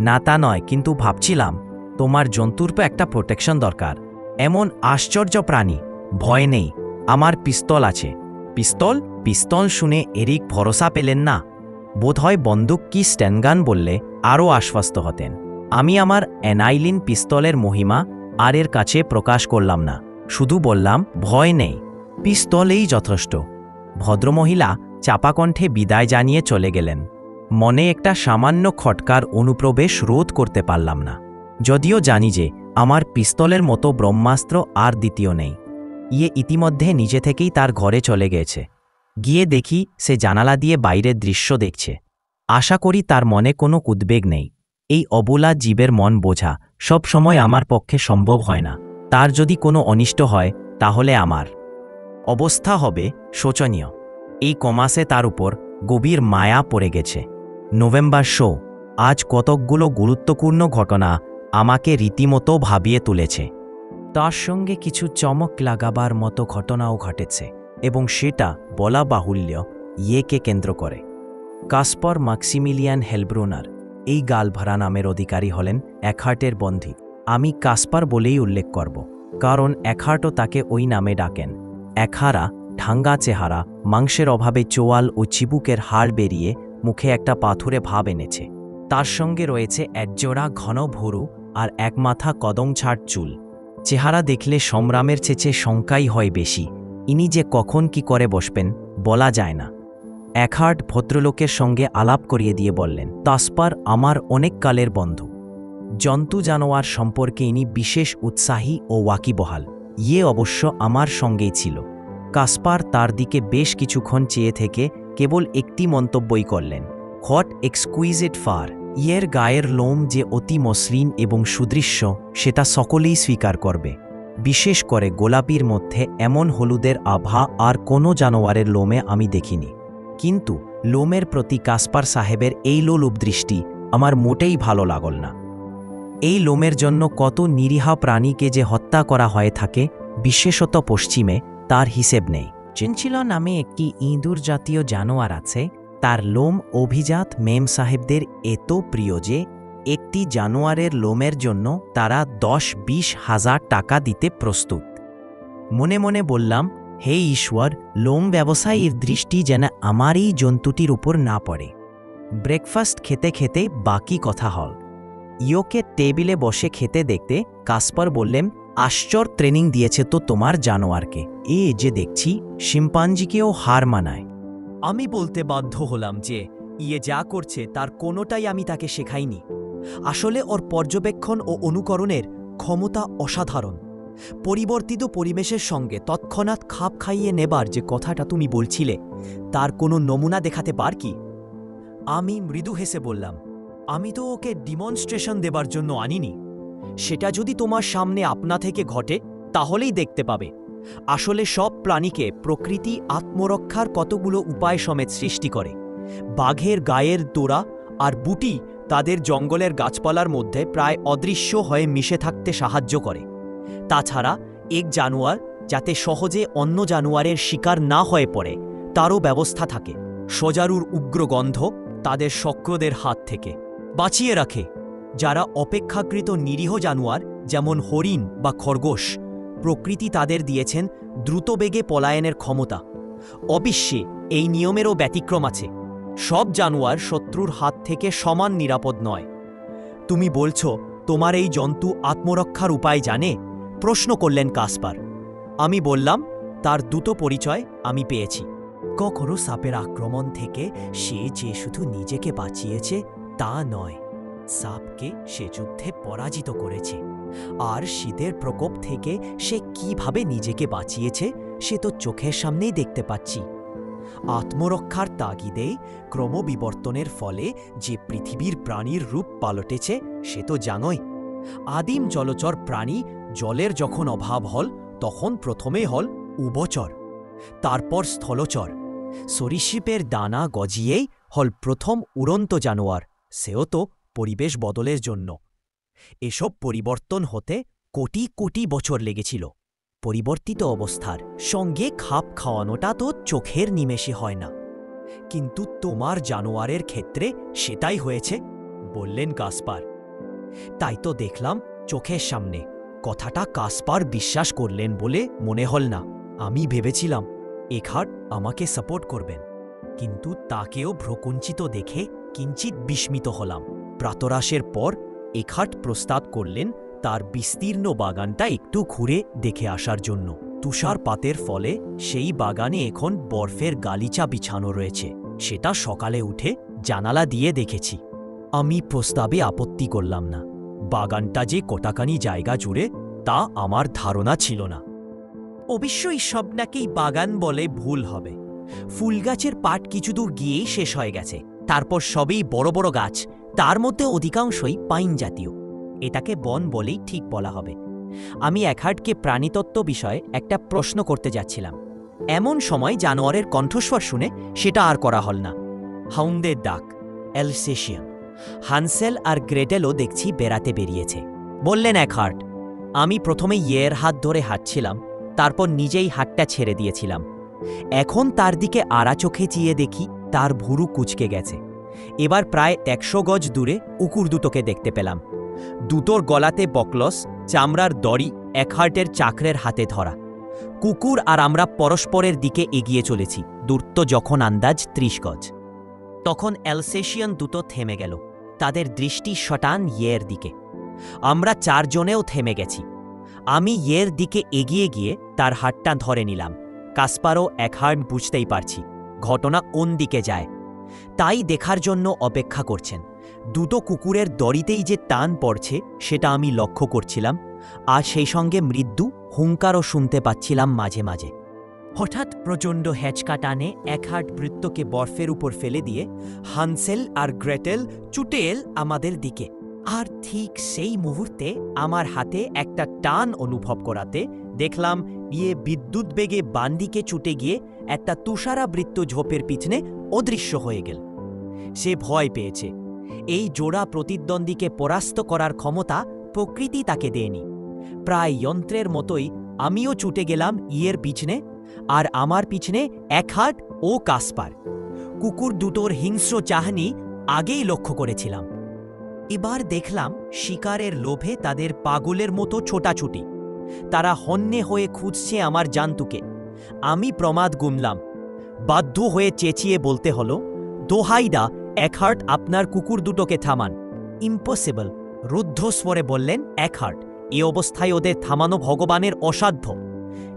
না তা নয়, কিন্তু ভাবছিলাম তোমার জন্তুর তো একটা প্রোটেকশন দরকার। এমন আশ্চর্য প্রাণী। ভয় নেই, আমার পিস্তল আছে। পিস্তল? পিস্তল শুনে এরিক ভরসা পেলেন না। বোধহয় বন্দুক কি স্ট্যানগান বললে আরও আশ্বস্ত হতেন। আমি আমার অ্যানাইলিন পিস্তলের মহিমা আর এর কাছে প্রকাশ করলাম না, শুধু বললাম, ভয় নেই, পিস্তলেই যথেষ্ট। ভদ্রমহিলা চাপাকণ্ঠে বিদায় জানিয়ে চলে গেলেন। মনে একটা সামান্য খটকার অনুপ্রবেশ রোধ করতে পারলাম না, যদিও জানি যে আমার পিস্তলের মতো ব্রহ্মাস্ত্র আর দ্বিতীয় নেই। ইয়ে ইতিমধ্যে নিজে থেকেই তার ঘরে চলে গেছে। গিয়ে দেখি সে জানালা দিয়ে বাইরের দৃশ্য দেখছে। আশা করি তার মনে কোনো উদ্বেগ নেই। এই অবলা জীবের মন বোঝা সব সময় আমার পক্ষে সম্ভব হয় না। তার যদি কোনো অনিষ্ট হয় তাহলে আমার অবস্থা হবে শোচনীয়। এই কমাসে তার উপর গভীর মায়া পড়ে গেছে। নভেম্বর শো, আজ কতকগুলো গুরুত্বপূর্ণ ঘটনা আমাকে রীতিমতো ভাবিয়ে তুলেছে। তার সঙ্গে কিছু চমক লাগাবার মতো ঘটনাও ঘটেছে, এবং সেটা বলা বাহুল্য ইয়েকে কেন্দ্র করে। কাসপার ম্যাক্সিমিলিয়ান হেলব্রুনার এই গালভরা নামের অধিকারী হলেন একহার্টের বন্ধু। আমি কাসপার বলেই উল্লেখ করব, কারণ একহার্টও তাকে ওই নামে ডাকেন। একহারা ঠাঙ্গা চেহারা, মাংসের অভাবে চোয়াল ও চিবুকের হাড় বেরিয়ে মুখে একটা পাথুরে ভাব এনেছে। তার সঙ্গে রয়েছে একজোড়া ঘন ভুরু আর এক মাথা কদম ছাড় চুল। চেহারা দেখলে সংগ্রামের চেয়ে শঙ্কাই হয় বেশি। ইনি যে কখন কি করে বসবেন বলা যায় না। একহার্ট ভদ্রলোকের সঙ্গে আলাপ করিয়ে দিয়ে বললেন, কাসপার আমার অনেক কালের বন্ধু। জন্তু জানোয়ার সম্পর্কে ইনি বিশেষ উৎসাহী ও ওয়াকিবহাল। ইয়ে অবশ্য আমার সঙ্গেই ছিল। কাসপার তার দিকে বেশ কিছুক্ষণ চেয়ে থেকে কেবল একটি মন্তব্যই করলেন, হোয়াট এক্সকুইজিট ফার। ইয়ের গায়ের লোম যে অতি মসৃণ এবং সুদৃশ্য সেটা সকলেই স্বীকার করবে। বিশেষ করে গোলাপির মধ্যে এমন হলুদের আভা আর কোনো জানোয়ারের লোমে আমি দেখিনি। কিন্তু লোমের প্রতি কাসপার সাহেবের এই লোলুপ দৃষ্টি আমার মোটেই ভালো লাগল না। এই লোমের জন্য কত নিরীহা প্রাণীকে যে হত্যা করা হয়ে থাকে, বিশেষত পশ্চিমে, তার হিসেব নেই। চিনচিলা নামে একটি ইঁদুর জাতীয় জানোয়ার আছে, তার লোম অভিজাত মেম সাহেবদের এত প্রিয় যে একটি জানোয়ারের লোমের জন্য তারা 10-20 হাজার টাকা দিতে প্রস্তুত। মনে মনে বললাম, হে ঈশ্বর, লোম ব্যবসায়ীর দৃষ্টি যেন আমার এই জন্তুটির উপর না পড়ে। ব্রেকফাস্ট খেতে খেতে বাকি কথা হল। ইয়োকে টেবিলে বসে খেতে দেখতে কাসপার বললেন, আশ্চর্য ট্রেনিং দিয়েছে তো তোমার জানোয়ারকে। এ যে দেখছি শিম্পাঞ্জিকেও হার মানায়। আমি বলতে বাধ্য হলাম যে ইয়ে যা করছে তার কোনোটাই আমি তাকে শেখাইনি। আসলে ওর পর্যবেক্ষণ ও অনুকরণের ক্ষমতা অসাধারণ। পরিবর্তিত পরিবেশের সঙ্গে তৎক্ষণাৎ খাপ খাইয়ে নেবার যে কথাটা তুমি বলছিলে, তার কোনো নমুনা দেখাতে পার কি? আমি মৃদু হেসে বললাম, আমি তো ওকে ডিমনস্ট্রেশন দেবার জন্য আনিনি। সেটা যদি তোমার সামনে আপনা থেকে ঘটে তাহলেই দেখতে পাবে। আসলে সব প্রাণীকে প্রকৃতি আত্মরক্ষার কতগুলো উপায় সমেত সৃষ্টি করে। বাঘের গায়ের দোরা আর বুটি তাদের জঙ্গলের গাছপালার মধ্যে প্রায় অদৃশ্য হয়ে মিশে থাকতে সাহায্য করে। তাছাড়া এক জানোয়ার যাতে সহজে অন্য জানোয়ারের শিকার না হয়ে পড়ে তারও ব্যবস্থা থাকে। সজারুর উগ্র গন্ধ তাদের শক্রদের হাত থেকে বাঁচিয়ে রাখে। যারা অপেক্ষাকৃত নিরীহ জানোয়ার যেমন হরিণ বা খরগোশ, প্রকৃতি তাদের দিয়েছেন দ্রুতবেগে পলায়নের ক্ষমতা। অবশ্যই এই নিয়মেরও ব্যতিক্রম আছে। সব জানোয়ার শত্রুর হাত থেকে সমান নিরাপদ নয়। তুমি বলছো তোমার এই জন্তু আত্মরক্ষার উপায় জানে? প্রশ্ন করলেন কাসপার। আমি বললাম, তার দুটো পরিচয় আমি পেয়েছি। কখনো সাপের আক্রমণ থেকে সে যে শুধু নিজেকে বাঁচিয়েছে তা নয়, সাপকে সে যুদ্ধে পরাজিত করেছে। আর শীতের প্রকোপ থেকে সে কিভাবে নিজেকে বাঁচিয়েছে সে তো চোখের সামনেই দেখতে পাচ্ছি। আত্মরক্ষার তাগিদে ক্রমবিবর্তনের ফলে যে পৃথিবীর প্রাণীর রূপ পাল্টেছে সে তো জানোই। আদিম জলচর প্রাণী জলের যখন অভাব হল তখন প্রথমে হল উভচর, তারপর স্থলচর। সরীসৃপের দানা গজিয়েই হল প্রথম উড়ন্ত জানোয়ার, সেও তো পরিবেশ বদলের জন্য। এসব পরিবর্তন হতে কোটি কোটি বছর লেগেছিল। পরিবর্তিত অবস্থার সঙ্গে খাপ খাওয়ানোটা তো চোখের নিমেষে হয় না। কিন্তু তোমার জানোয়ারের ক্ষেত্রে সেটাই হয়েছে, বললেন কাসপার। তাই তো দেখলাম চোখের সামনে। কথাটা কাসপার বিশ্বাস করলেন বলে মনে হল না। আমি ভেবেছিলাম একহার্ট আমাকে সাপোর্ট করবেন, কিন্তু তাকেও ভ্রকুঞ্চিত দেখে কিঞ্চিত বিস্মিত হলাম। প্রাতরাশের পর একহার্ট প্রস্তাব করলেন তার বিস্তীর্ণ বাগানটা একটু ঘুরে দেখে আসার জন্য। তুষারপাতের ফলে সেই বাগানে এখন বরফের গালিচা বিছানো রয়েছে। সেটা সকালে উঠে জানালা দিয়ে দেখেছি। আমি প্রস্তাবে আপত্তি করলাম না। বাগানটা যে কোটাকানি জায়গা জুড়ে তা আমার ধারণা ছিল না। অবশ্যই সব নাকি বাগান বলে ভুল হবে। ফুলগাছের পাট কিছু দূর গিয়েই শেষ হয়ে গেছে, তারপর সবই বড় বড় গাছ, তার মধ্যে অধিকাংশই পাইন জাতীয়। এটাকে বন বলেই ঠিক বলা হবে। আমি একহার্টকে প্রাণীতত্ত্ব বিষয়ে একটা প্রশ্ন করতে যাচ্ছিলাম, এমন সময় জানোয়ারের কণ্ঠস্বর শুনে সেটা আর করা হল না। হাউন্ডের ডাক, অ্যালসেশিয়ান। হানসেল আর গ্রেটেলও দেখছি বেড়াতে বেরিয়েছে। বললেন একহার্ট। আমি প্রথমে ইয়ের হাত ধরে হাঁটছিলাম, তারপর নিজেই হাতটা ছেড়ে দিয়েছিলাম। এখন তার দিকে আড়া চোখে চেয়ে দেখি তার ভুরু কুঁচকে গেছে। এবার প্রায় 100 গজ দূরে কুকুর দুটোকে দেখতে পেলাম। দুটোর গলাতে বকলস, চামড়ার দড়ি একহার্টের চাকরের হাতে ধরা। কুকুর আর আমরা পরস্পরের দিকে এগিয়ে চলেছি। দূরত্ব যখন আন্দাজ 30 গজ। তখন অ্যালসেশিয়ান দুটো থেমে গেল, তাদের দৃষ্টি শটান ইয়ের দিকে। আমরা 4 জনেও থেমে গেছি। আমি এর দিকে এগিয়ে গিয়ে তার হাতটা ধরে নিলাম। কাসপারও একহার্ট বুঝতেই পারছি ঘটনা কোন দিকে যায়, তাই দেখার জন্য অপেক্ষা করছেন। দুটো কুকুরের দড়িতেই যে টান পড়ছে সেটা আমি লক্ষ্য করছিলাম, আর সেই সঙ্গে মৃত্যু হুঙ্কারও শুনতে পাচ্ছিলাম মাঝে মাঝে। হঠাৎ প্রচণ্ড হ্যাচকা টানে একহার্ট বৃত্তকে বরফের উপর ফেলে দিয়ে হানসেল আর গ্রেটেল ছুটে এল আমাদের দিকে। আর ঠিক সেই মুহূর্তে আমার হাতে একটা টান অনুভব করাতে দেখলাম বিদ্যুৎ বেগে বান্দিকে ছুটে গিয়ে একটা তুষারাবৃত্ত ঝোপের পিছনে অদৃশ্য হয়ে গেল। সে ভয় পেয়েছে। এই জোড়া প্রতিদ্বন্দ্বীকে পরাস্ত করার ক্ষমতা প্রকৃতি তাকে দেয়নি। প্রায় যন্ত্রের মতোই আমিও ছুটে গেলাম ইয়ের পিছনে, আর আমার পিছনে একহার্ট ও কাসপার। কুকুর দুটোর হিংস্র চাহনি আগেই লক্ষ্য করেছিলাম। এবার দেখলাম শিকারের লোভে তাদের পাগলের মতো ছোটাছুটি। তারা হন্যে হয়ে খুঁজছে আমার জান্তুকে। আমি প্রমাদ গুনলাম। বাধ্য হয়ে চেঁচিয়ে বলতে হলো, দোহাইদা একহার্ট, আপনার কুকুর দুটোকে থামান। ইম্পসিবল, রুদ্ধস্বরে বললেন একহার্ট। এ অবস্থায় ওদের থামানো ভগবানের অসাধ্য।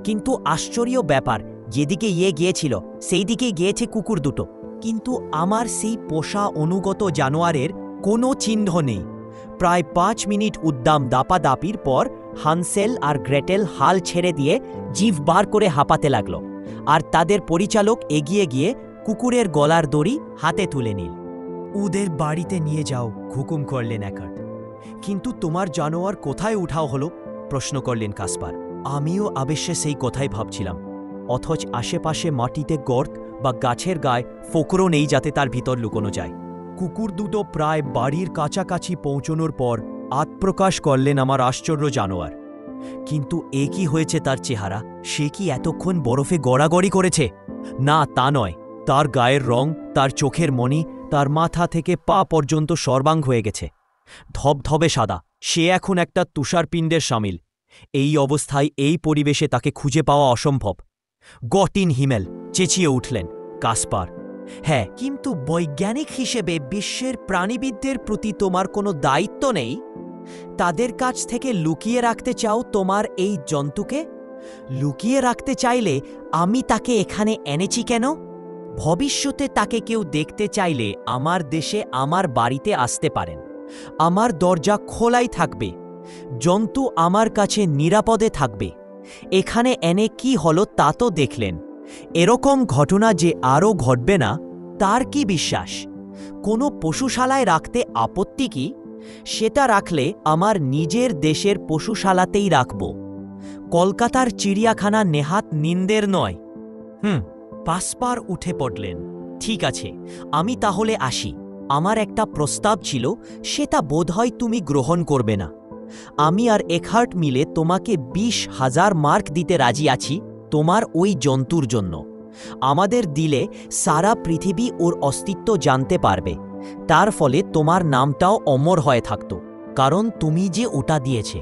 কিন্তু আশ্চর্য ব্যাপার, যেদিকে গিয়েছিল সেই দিকেই গিয়েছে কুকুর দুটো, কিন্তু আমার সেই পোষা অনুগত জানোয়ারের কোনো চিহ্ন নেই। প্রায় 5 মিনিট উদ্দাম দাপাদাপির পর হানসেল আর গ্রেটেল হাল ছেড়ে দিয়ে জিভ বার করে হাঁপাতে লাগল, আর তাদের পরিচালক এগিয়ে গিয়ে কুকুরের গলার দড়ি হাতে তুলে নিল। ওদের বাড়িতে নিয়ে যাও, হুকুম করলেন একহার্ট। কিন্তু তোমার জানোয়ার কোথায় উঠাও হলো, প্রশ্ন করলেন কাসপার। আমিও আবেশে সেই কথাই ভাবছিলাম, অথচ আশেপাশে মাটিতে গর্ত বা গাছের গায়ে ফোকরও নেই যাতে তার ভিতর লুকোনো যায়। কুকুর দুটো প্রায় বাড়ির কাছাকাছি পৌঁছনোর পর আত্মপ্রকাশ করলেন আমার আশ্চর্য জানোয়ার। কিন্তু এ কি হয়েছে তার চেহারা? সে কি এতক্ষণ বরফে গড়াগড়ি করেছে? না, তা নয়। তার গায়ের রং, তার চোখের মণি, তার মাথা থেকে পা পর্যন্ত সর্বাঙ্গ হয়ে গেছে ধবধবে সাদা। সে এখন একটা তুষারপিণ্ডের সামিল। এই অবস্থায় এই পরিবেশে তাকে খুঁজে পাওয়া অসম্ভব। গট ইন হিমেল, চেঁচিয়ে উঠলেন কাসপার। হ্যাঁ, কিন্তু বৈজ্ঞানিক হিসেবে বিশ্বের প্রাণীবিদদের প্রতি তোমার কোনো দায়িত্ব নেই? তাদের কাছ থেকে লুকিয়ে রাখতে চাও তোমার এই জন্তুকে? লুকিয়ে রাখতে চাইলে আমি তাকে এখানে এনেছি কেন? ভবিষ্যতে তাকে কেউ দেখতে চাইলে আমার দেশে আমার বাড়িতে আসতে পারেন। আমার দরজা খোলাই থাকবে। জন্তু আমার কাছে নিরাপদে থাকবে। এখানে এনে কি হলো তা তো দেখলেন। এরকম ঘটনা যে আরও ঘটবে না তার কি বিশ্বাস? কোনো পশুশালায় রাখতে আপত্তি কি? সেটা রাখলে আমার নিজের দেশের পশুশালাতেই রাখব। কলকাতার চিড়িয়াখানা নেহাত নিন্দের নয়। কাসপার উঠে পড়লেন। ঠিক আছে, আমি তাহলে আসি। আমার একটা প্রস্তাব ছিল, সেটা বোধহয় তুমি গ্রহণ করবে না। আমি আর একহার্ট মিলে তোমাকে 20,000 মার্ক দিতে রাজি আছি তোমার ওই জন্তুর জন্য। আমাদের দিলে সারা পৃথিবী ওর অস্তিত্ব জানতে পারবে। তার ফলে তোমার নামটাও অমর হয়ে থাকত, কারণ তুমি যে ওটা দিয়েছে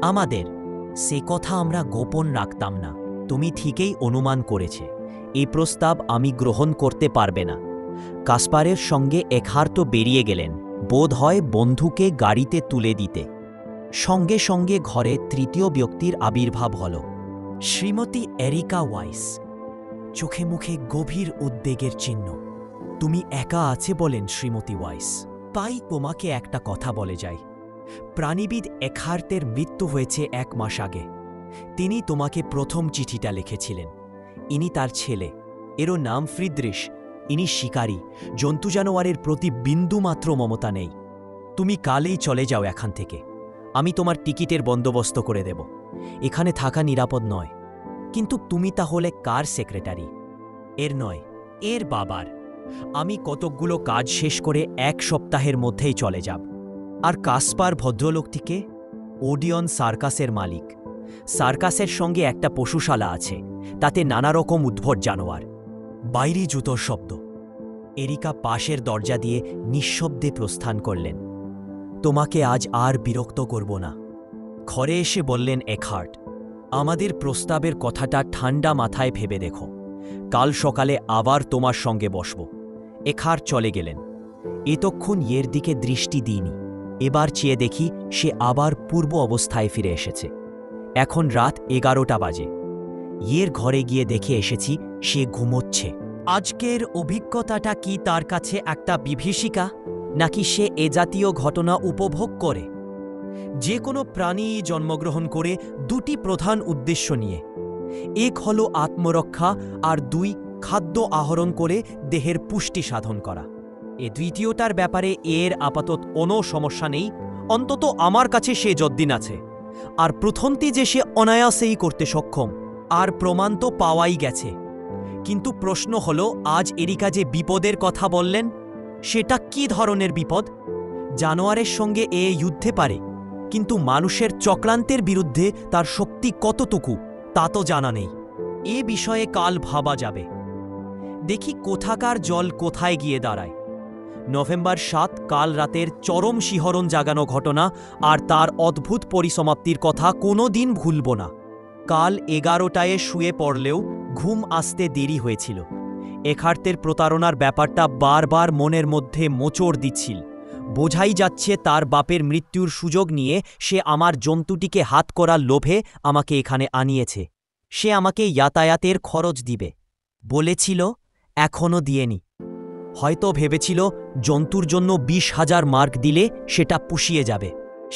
আমাদের। সে কথা আমরা গোপন রাখতাম না। তুমি ঠিকই অনুমান করেছে এই প্রস্তাব আমি গ্রহণ করতে পারবে না। কাসপারের সঙ্গে একহার্ট বেরিয়ে গেলেন, বোধ হয় বন্ধুকে গাড়িতে তুলে দিতে। সঙ্গে সঙ্গে ঘরে তৃতীয় ব্যক্তির আবির্ভাব হল, শ্রীমতী এরিকা ওয়াইস। চোখে মুখে গভীর উদ্বেগের চিহ্ন। তুমি একা আছে বলেন শ্রীমতী ওয়াইস? তাই তোমাকে একটা কথা বলে যাই। প্রাণীবিদ একহার্টের মৃত্যু হয়েছে 1 মাস আগে। তিনি তোমাকে প্রথম চিঠিটা লিখেছিলেন। ইনি তার ছেলে, এরও নাম ফ্রিদ্রিশ। ইনি শিকারী, জন্তু জানোয়ারের প্রতি বিন্দুমাত্র মমতা নেই। তুমি কালই চলে যাও এখান থেকে। আমি তোমার টিকিটের বন্দোবস্ত করে দেব। এখানে থাকা নিরাপদ নয়। কিন্তু তুমি তাহলে কার সেক্রেটারি? এর নয়, এর বাবার। আমি কতকগুলো কাজ শেষ করে 1 সপ্তাহের মধ্যেই চলে যাব। আর কাসপার ভদ্রলোকটিকে? ওডিয়ন সার্কাসের মালিক। সার্কাসের সঙ্গে একটা পশুশালা আছে, তাতে নানা রকম উদ্ভট জানোয়ার। বাইরে জুতোর শব্দ। এরিকা পাশের দরজা দিয়ে নিঃশব্দে প্রস্থান করলেন। তোমাকে আজ আর বিরক্ত করব না, ঘরে এসে বললেন একহার্ট। আমাদের প্রস্তাবের কথাটা ঠান্ডা মাথায় ভেবে দেখো। কাল সকালে আবার তোমার সঙ্গে বসব। একহার্ট চলে গেলেন। এতক্ষণ এর দিকে দৃষ্টি দিইনি। এবার চেয়ে দেখি সে আবার পূর্ব অবস্থায় ফিরে এসেছে। এখন রাত 11টা বাজে। এর ঘরে গিয়ে দেখে এসেছি সে ঘুমোচ্ছে। আজকের অভিজ্ঞতাটা কি তার কাছে একটা বিভীষিকা, নাকি সে এ জাতীয় ঘটনা উপভোগ করে? যে কোনো প্রাণী জন্মগ্রহণ করে দুটি প্রধান উদ্দেশ্য নিয়ে। এক হলো আত্মরক্ষা, আর দুই খাদ্য আহরণ করে দেহের পুষ্টি সাধন করা। এ দ্বিতীয়টার ব্যাপারে এর আপাতত কোনো সমস্যা নেই, অন্তত আমার কাছে সে যদ্দিন আছে। আর প্রথমটি যে সে অনায়াসেই করতে সক্ষম, আর প্রমাণ তো পাওয়াই গেছে। কিন্তু প্রশ্ন হলো, আজ এরিকা যে বিপদের কথা বললেন, সেটা কি ধরনের বিপদ? জানোয়ারের সঙ্গে এ যুদ্ধে পারে, কিন্তু মানুষের চক্রান্তের বিরুদ্ধে তার শক্তি কতটুকু তা তো জানা নেই। এ বিষয়ে কাল ভাবা যাবে। দেখি কোথাকার জল কোথায় গিয়ে দাঁড়ায়। নভেম্বর 7 কাল রাতের চরম শিহরণ জাগানো ঘটনা, আর তার অদ্ভুত পরিসমাপ্তির কথা কোনো দিন ভুলব না। কাল 11টায় শুয়ে পড়লেও ঘুম আসতে দেরি হয়েছিল। এখার্তের প্রতারণার ব্যাপারটা বারবার মনের মধ্যে মোচড় দিচ্ছিল। বোঝাই যাচ্ছে তার বাপের মৃত্যুর সুযোগ নিয়ে সে আমার জন্তুটিকে হাত করার লোভে আমাকে এখানে আনিয়েছে। সে আমাকে যাতায়াতের খরচ দিবে বলেছিল, এখনও দিয়েনি। হয়তো ভেবেছিল জন্তুর জন্য 20,000 মার্ক দিলে সেটা পুষিয়ে যাবে।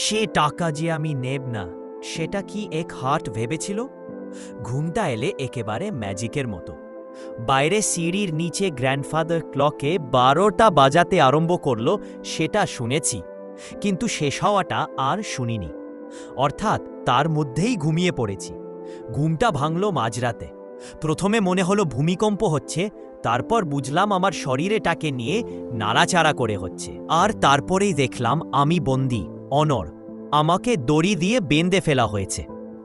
সে টাকা যে আমি নেব না, সেটা কি এক হার্ট ভেবেছিল? ঘুমটা এলে একেবারে ম্যাজিকের মতো। বাইরে সিঁড়ির নিচে গ্র্যান্ডফাদার ক্লকে 12টা বাজাতে আরম্ভ করল, সেটা শুনেছি, কিন্তু শেষ হওয়াটা আর শুনিনি। অর্থাৎ তার মধ্যেই ঘুমিয়ে পড়েছি। ঘুমটা ভাঙল মাঝরাতে। প্রথমে মনে হলো ভূমিকম্প হচ্ছে, তারপর বুঝলাম আমার শরীরেটাকে নিয়ে নাড়াচাড়া করে হচ্ছে। আর তারপরেই দেখলাম আমি বন্দী, অনড়। আমাকে দড়ি দিয়ে বেঁধে ফেলা হয়েছে।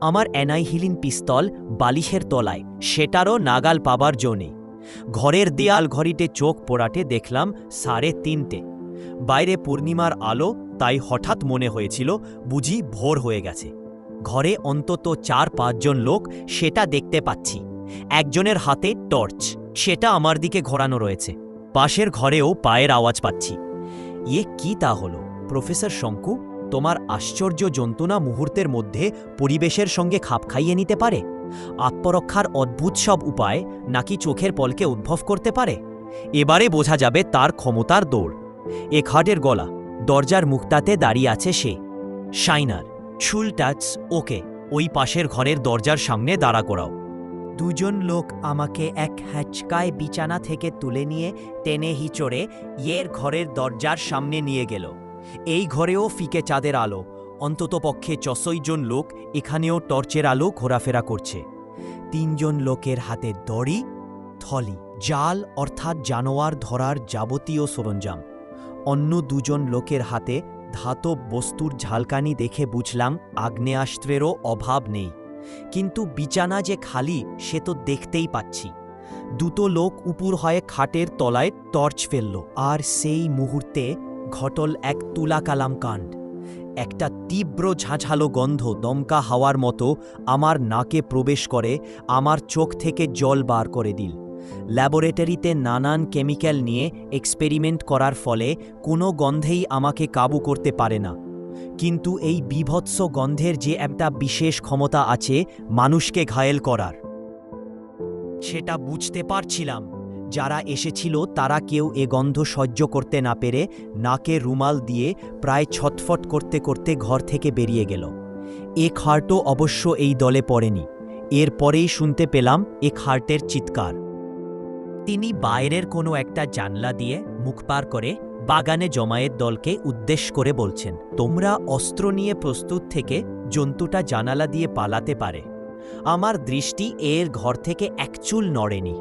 আমার অ্যানাইহিলিন পিস্তল বালিশের তলায়, সেটারও নাগাল পাবার জো নেই। ঘরের দেয়াল ঘড়িতে চোখ পোড়াটে দেখলাম 3:30। বাইরে পূর্ণিমার আলো, তাই হঠাৎ মনে হয়েছিল বুঝি ভোর হয়ে গেছে। ঘরে অন্তত 4-5 জন লোক, সেটা দেখতে পাচ্ছি। একজনের হাতে টর্চ, সেটা আমার দিকে ঘোরানো রয়েছে। পাশের ঘরেও পায়ের আওয়াজ পাচ্ছি। কি তা হলো? প্রফেসর শঙ্কু, তোমার আশ্চর্য যন্ত্রণা মুহূর্তের মধ্যে পরিবেশের সঙ্গে খাপ খাইয়ে নিতে পারে? আত্মরক্ষার অদ্ভুত সব উপায় নাকি চোখের পলকে উদ্ভব করতে পারে? এবারে বোঝা যাবে তার ক্ষমতার দৌড়। এখাটের গলা, দরজার মুখটাতে দাঁড়িয়ে আছে সে। শাইনার, শুল টাচ ওকে। ওই পাশের ঘরের দরজার সামনে দাঁড়া করাও। 2 জন লোক আমাকে এক হ্যাচকায় বিছানা থেকে তুলে নিয়ে টেনে হিচড়ে এর ঘরের দরজার সামনে নিয়ে গেল। এই ঘরেও ফিকে চাঁদের আলো। অন্তত পক্ষে 6 জন লোক এখানেও টর্চের আলো ঘোরাফেরা করছে। 3 জন লোকের হাতে দড়ি, থলি, জাল অর্থাৎ জানোয়ার ধরার যাবতীয় সরঞ্জাম। অন্য 2 জন লোকের হাতে ধাতব বস্তুর ঝালকানি দেখে বুঝলাম আগ্নেয়াস্ত্রেরও অভাব নেই। কিন্তু বিছানা যে খালি সে তো দেখতেই পাচ্ছি। 2 লোক উপর হয়ে খাটের তলায় টর্চ ফেলল, আর সেই মুহূর্তে ঘটল এক তুলাকালাম কাণ্ড। একটা তীব্র ঝাঁঝালো গন্ধ দমকা হাওয়ার মতো আমার নাকে প্রবেশ করে, আমার চোখ থেকে জল বার করে দিল। ল্যাবরেটরিতে নানান কেমিক্যাল নিয়ে এক্সপেরিমেন্ট করার ফলে কোনো গন্ধেই আমাকে কাবু করতে পারে না। কিন্তু এই বিভৎস গন্ধের যে একটা বিশেষ ক্ষমতা আছে মানুষকে ঘায়েল করার, সেটা বুঝতে পারছিলাম। যারা এসেছিল তারা কেউ এ গন্ধ সহ্য করতে না পেরে নাকে রুমাল দিয়ে প্রায় ছটফট করতে করতে ঘর থেকে বেরিয়ে গেল। এক হার্টও অবশ্য এই দলে পড়েনি। এরপরেই শুনতে পেলাম এক হার্টের চিৎকার। তিনি বাইরের কোনো একটা জানলা দিয়ে মুখ পার করে বাগানে জমায়েত দলকে উদ্দেশ্য করে বলছেন, তোমরা অস্ত্র নিয়ে প্রস্তুত থেকে জন্তুটা জানালা দিয়ে পালাতে পারে। আমার দৃষ্টি এর ঘর থেকে এক চুল নড়েনি।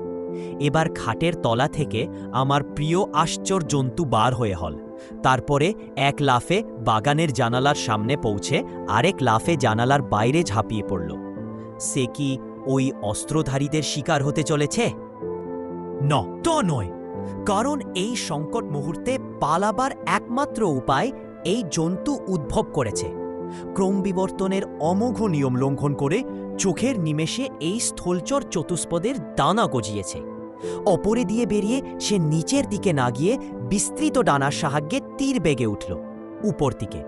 এবার খাটের তলা থেকে আমার প্রিয় আশ্চর্য জন্তু বার হয়ে হল। তারপরে এক লাফে বাগানের জানালার সামনে পৌঁছে আরেক লাফে জানালার বাইরে ঝাঁপিয়ে পড়ল। সে কি ওই অস্ত্রধারীদের শিকার হতে চলেছে? না, তো নয়। কারণ এই সংকট মুহূর্তে পালাবার একমাত্র উপায় এই জন্তু উদ্ভব করেছে। ক্রমবিবর্তনের অমোঘ নিয়ম লঙ্ঘন করে চোখের নিমেষে এই স্থলচর চতুষ্পদের ডানা গজিয়েছে। অপরে দিয়ে বেরিয়ে সে নিচের দিকে না গিয়ে বিস্তৃত ডানার সাহায্যে তীর বেগে উঠল উপর দিকে।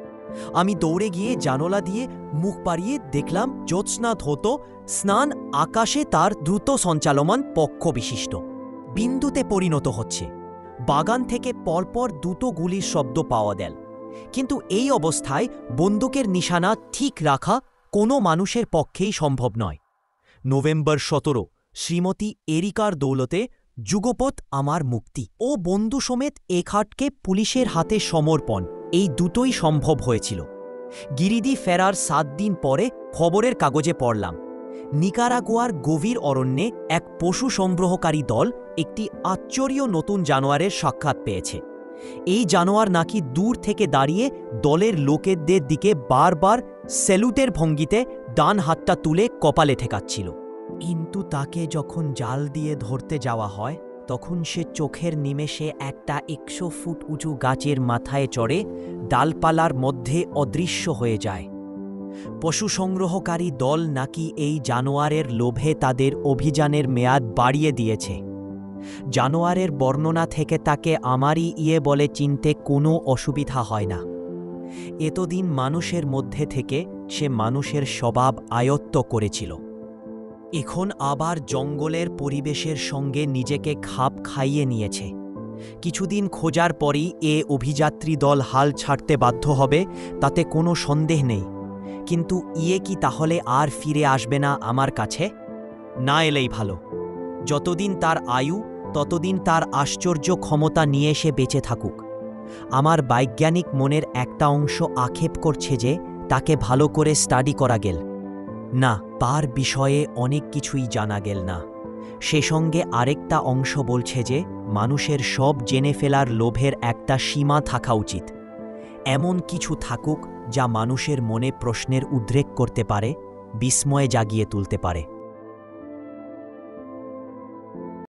আমি দৌড়ে গিয়ে জানোলা দিয়ে মুখ বাড়িয়ে দেখলাম জ্যোৎস্না ধৌত স্নান আকাশে তার দ্রুত সঞ্চালমান পক্ষ বিশিষ্ট বিন্দুতে পরিণত হচ্ছে। বাগান থেকে পরপর দুটো গুলির শব্দ পাওয়া গেল, কিন্তু এই অবস্থায় বন্দুকের নিশানা ঠিক রাখা কোনো মানুষের পক্ষেই সম্ভব নয়। নভেম্বর 17, শ্রীমতী এরিকার দৌলতে যুগপৎ আমার মুক্তি ও বন্ধু সমেত এখাটকে পুলিশের হাতে সমর্পণ, এই দুটোই সম্ভব হয়েছিল। গিরিডি ফেরার 7 দিন পরে খবরের কাগজে পড়লাম, নিকারাগুয়ার গভীর অরণ্যে এক পশু সংগ্রহকারী দল একটি আশ্চর্য নতুন জানোয়ারের সাক্ষাৎ পেয়েছে। এই জানোয়ার নাকি দূর থেকে দাঁড়িয়ে দলের লোকেদের দিকে বারবার স্যালুটের ভঙ্গিতে ডান হাতটা তুলে কপালে ঠেকাচ্ছিল। কিন্তু তাকে যখন জাল দিয়ে ধরতে যাওয়া হয়, তখন সে চোখের নিমেষে একটা 100 ফুট উঁচু গাছের মাথায় চড়ে ডালপালার মধ্যে অদৃশ্য হয়ে যায়। পশু সংগ্রহকারী দল নাকি এই জানোয়ারের লোভে তাদের অভিযানের মেয়াদ বাড়িয়ে দিয়েছে। জানোয়ারের বর্ণনা থেকে তাকে আমারই বলে চিনতে কোনো অসুবিধা হয় না। এতদিন মানুষের মধ্যে থেকে সে মানুষের স্বভাব আয়ত্ত করেছিল। এখন আবার জঙ্গলের পরিবেশের সঙ্গে নিজেকে খাপ খাইয়ে নিয়েছে। কিছুদিন খোঁজার পরই অভিযাত্রী দল হাল ছাড়তে বাধ্য হবে, তাতে কোনো সন্দেহ নেই। কিন্তু কি তাহলে আর ফিরে আসবে না আমার কাছে? না এলেই ভালো। যতদিন তার আয়ু, ততদিন তার আশ্চর্য ক্ষমতা নিয়ে সে বেঁচে থাকুক। আমার বৈজ্ঞানিক মনের একটা অংশ আক্ষেপ করছে যে তাকে ভালো করে স্টাডি করা গেল না, তার বিষয়ে অনেক কিছুই জানা গেল না। সে সঙ্গে আরেকটা অংশ বলছে যে মানুষের সব জেনে ফেলার লোভের একটা সীমা থাকা উচিত। এমন কিছু থাকুক যা মানুষের মনে প্রশ্নের উদ্রেক করতে পারে, বিস্ময়ে জাগিয়ে তুলতে পারে।